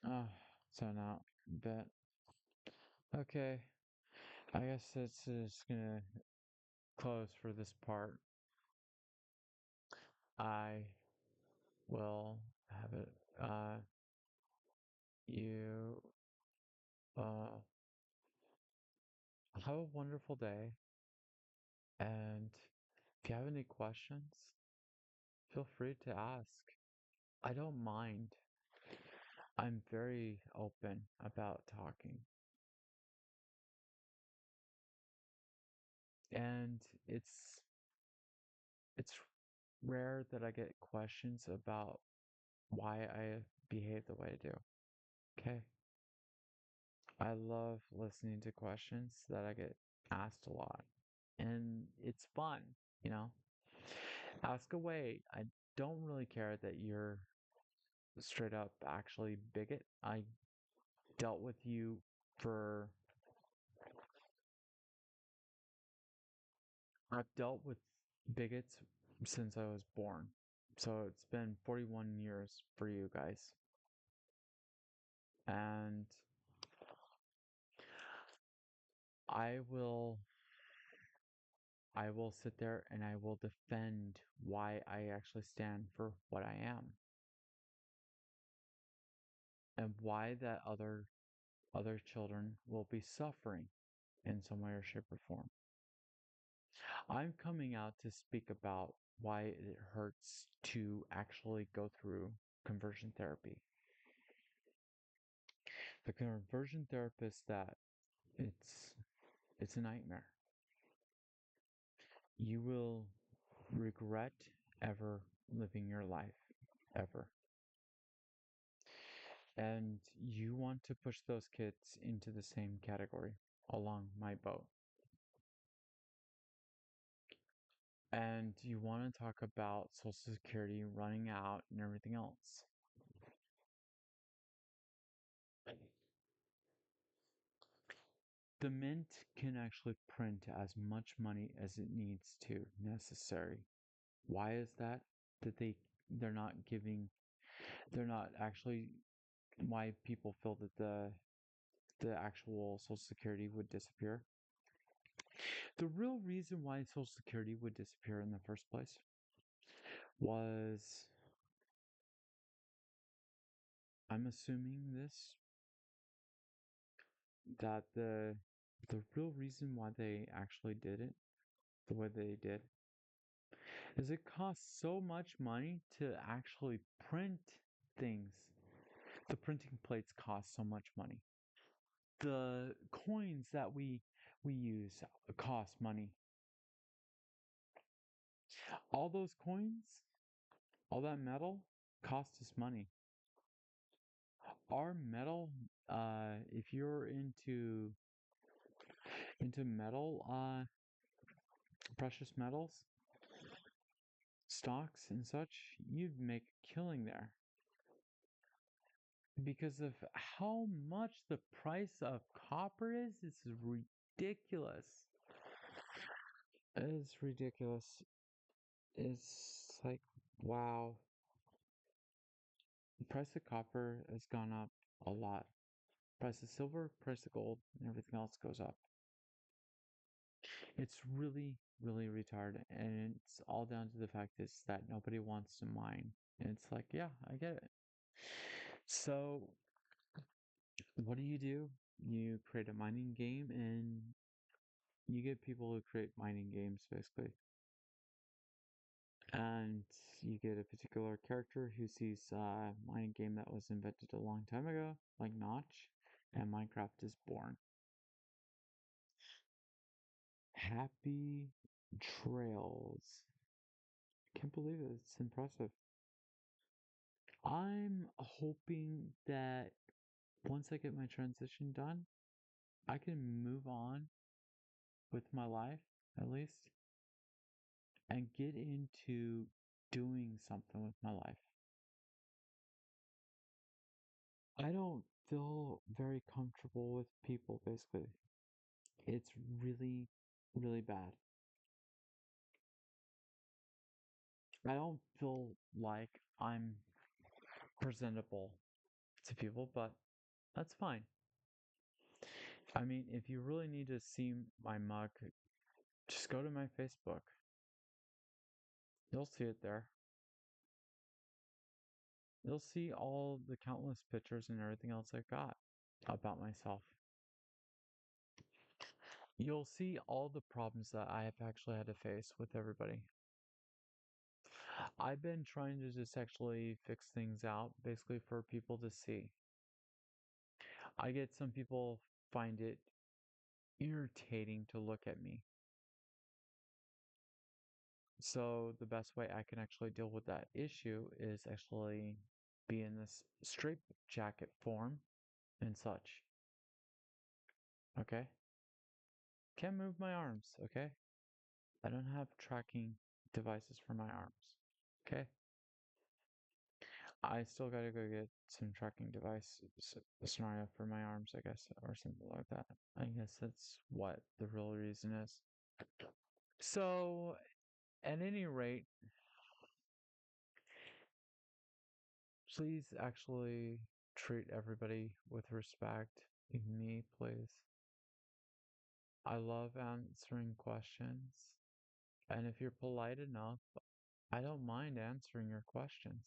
Oh, so now, but okay. I guess that's just gonna close for this part. I will have it. You uh have a wonderful day, and if you have any questions, feel free to ask. I don't mind. I'm very open about talking. And it's rare that I get questions about why I behave the way I do. Okay? I love listening to questions that I get asked a lot. And it's fun, you know? Ask away. I don't really care that you're straight up actually bigot. I dealt with you for I've dealt with bigots since I was born. So it's been 41 years for you guys. And I will I will sit there and I will defend why I actually stand for what I am and why that other children will be suffering in some way or shape or form. I'm coming out to speak about why it hurts to actually go through conversion therapy. The conversion therapist that it's it's a nightmare. You will regret ever living your life ever. And you want to push those kids into the same category along my boat. And you want to talk about Social Security running out and everything else. The mint can actually print as much money as it needs to necessary. Why is that? That they're not giving they're not actually why people feel that the actual Social Security would disappear. The real reason why Social Security would disappear in the first place was I'm assuming this that the real reason why they actually did it the way they did is it costs so much money to actually print things. The printing plates cost so much money. The coins that we use cost money. All those coins, all that metal costs us money. Our metal, if you're into metal, precious metals, stocks and such, you'd make a killing there because of how much the price of copper is. It's ridiculous. It's ridiculous. It's like, wow. The price of copper has gone up a lot. Price of silver, price of gold, and everything else goes up. It's really, really retarded. And it's all down to the fact is that nobody wants to mine. And it's like, yeah, I get it. So what do? You create a mining game and you get people who create mining games basically. And you get a particular character who sees a mining game that was invented a long time ago, like Notch, and Minecraft is born. Happy trails. Can't believe it. It's impressive. I'm hoping that once I get my transition done, I can move on with my life, at least, and get into doing something with my life. I don't feel very comfortable with people, basically. It's really, really bad. I don't feel like I'm presentable to people, but that's fine. I mean, if you really need to see my mug, just go to my Facebook. You'll see it there. You'll see all the countless pictures and everything else I've got about myself. You'll see all the problems that I have actually had to face with everybody. I've been trying to just actually fix things out, basically for people to see. I get some people find it irritating to look at me. So the best way I can actually deal with that issue is actually be in this straight jacket form and such. Okay? Can't move my arms, okay? I don't have tracking devices for my arms. Okay? I still gotta go get some tracking device scenario for my arms, I guess, or something like that. I guess that's what the real reason is. So, at any rate, please actually treat everybody with respect. Even me, please. I love answering questions. And if you're polite enough, I don't mind answering your questions.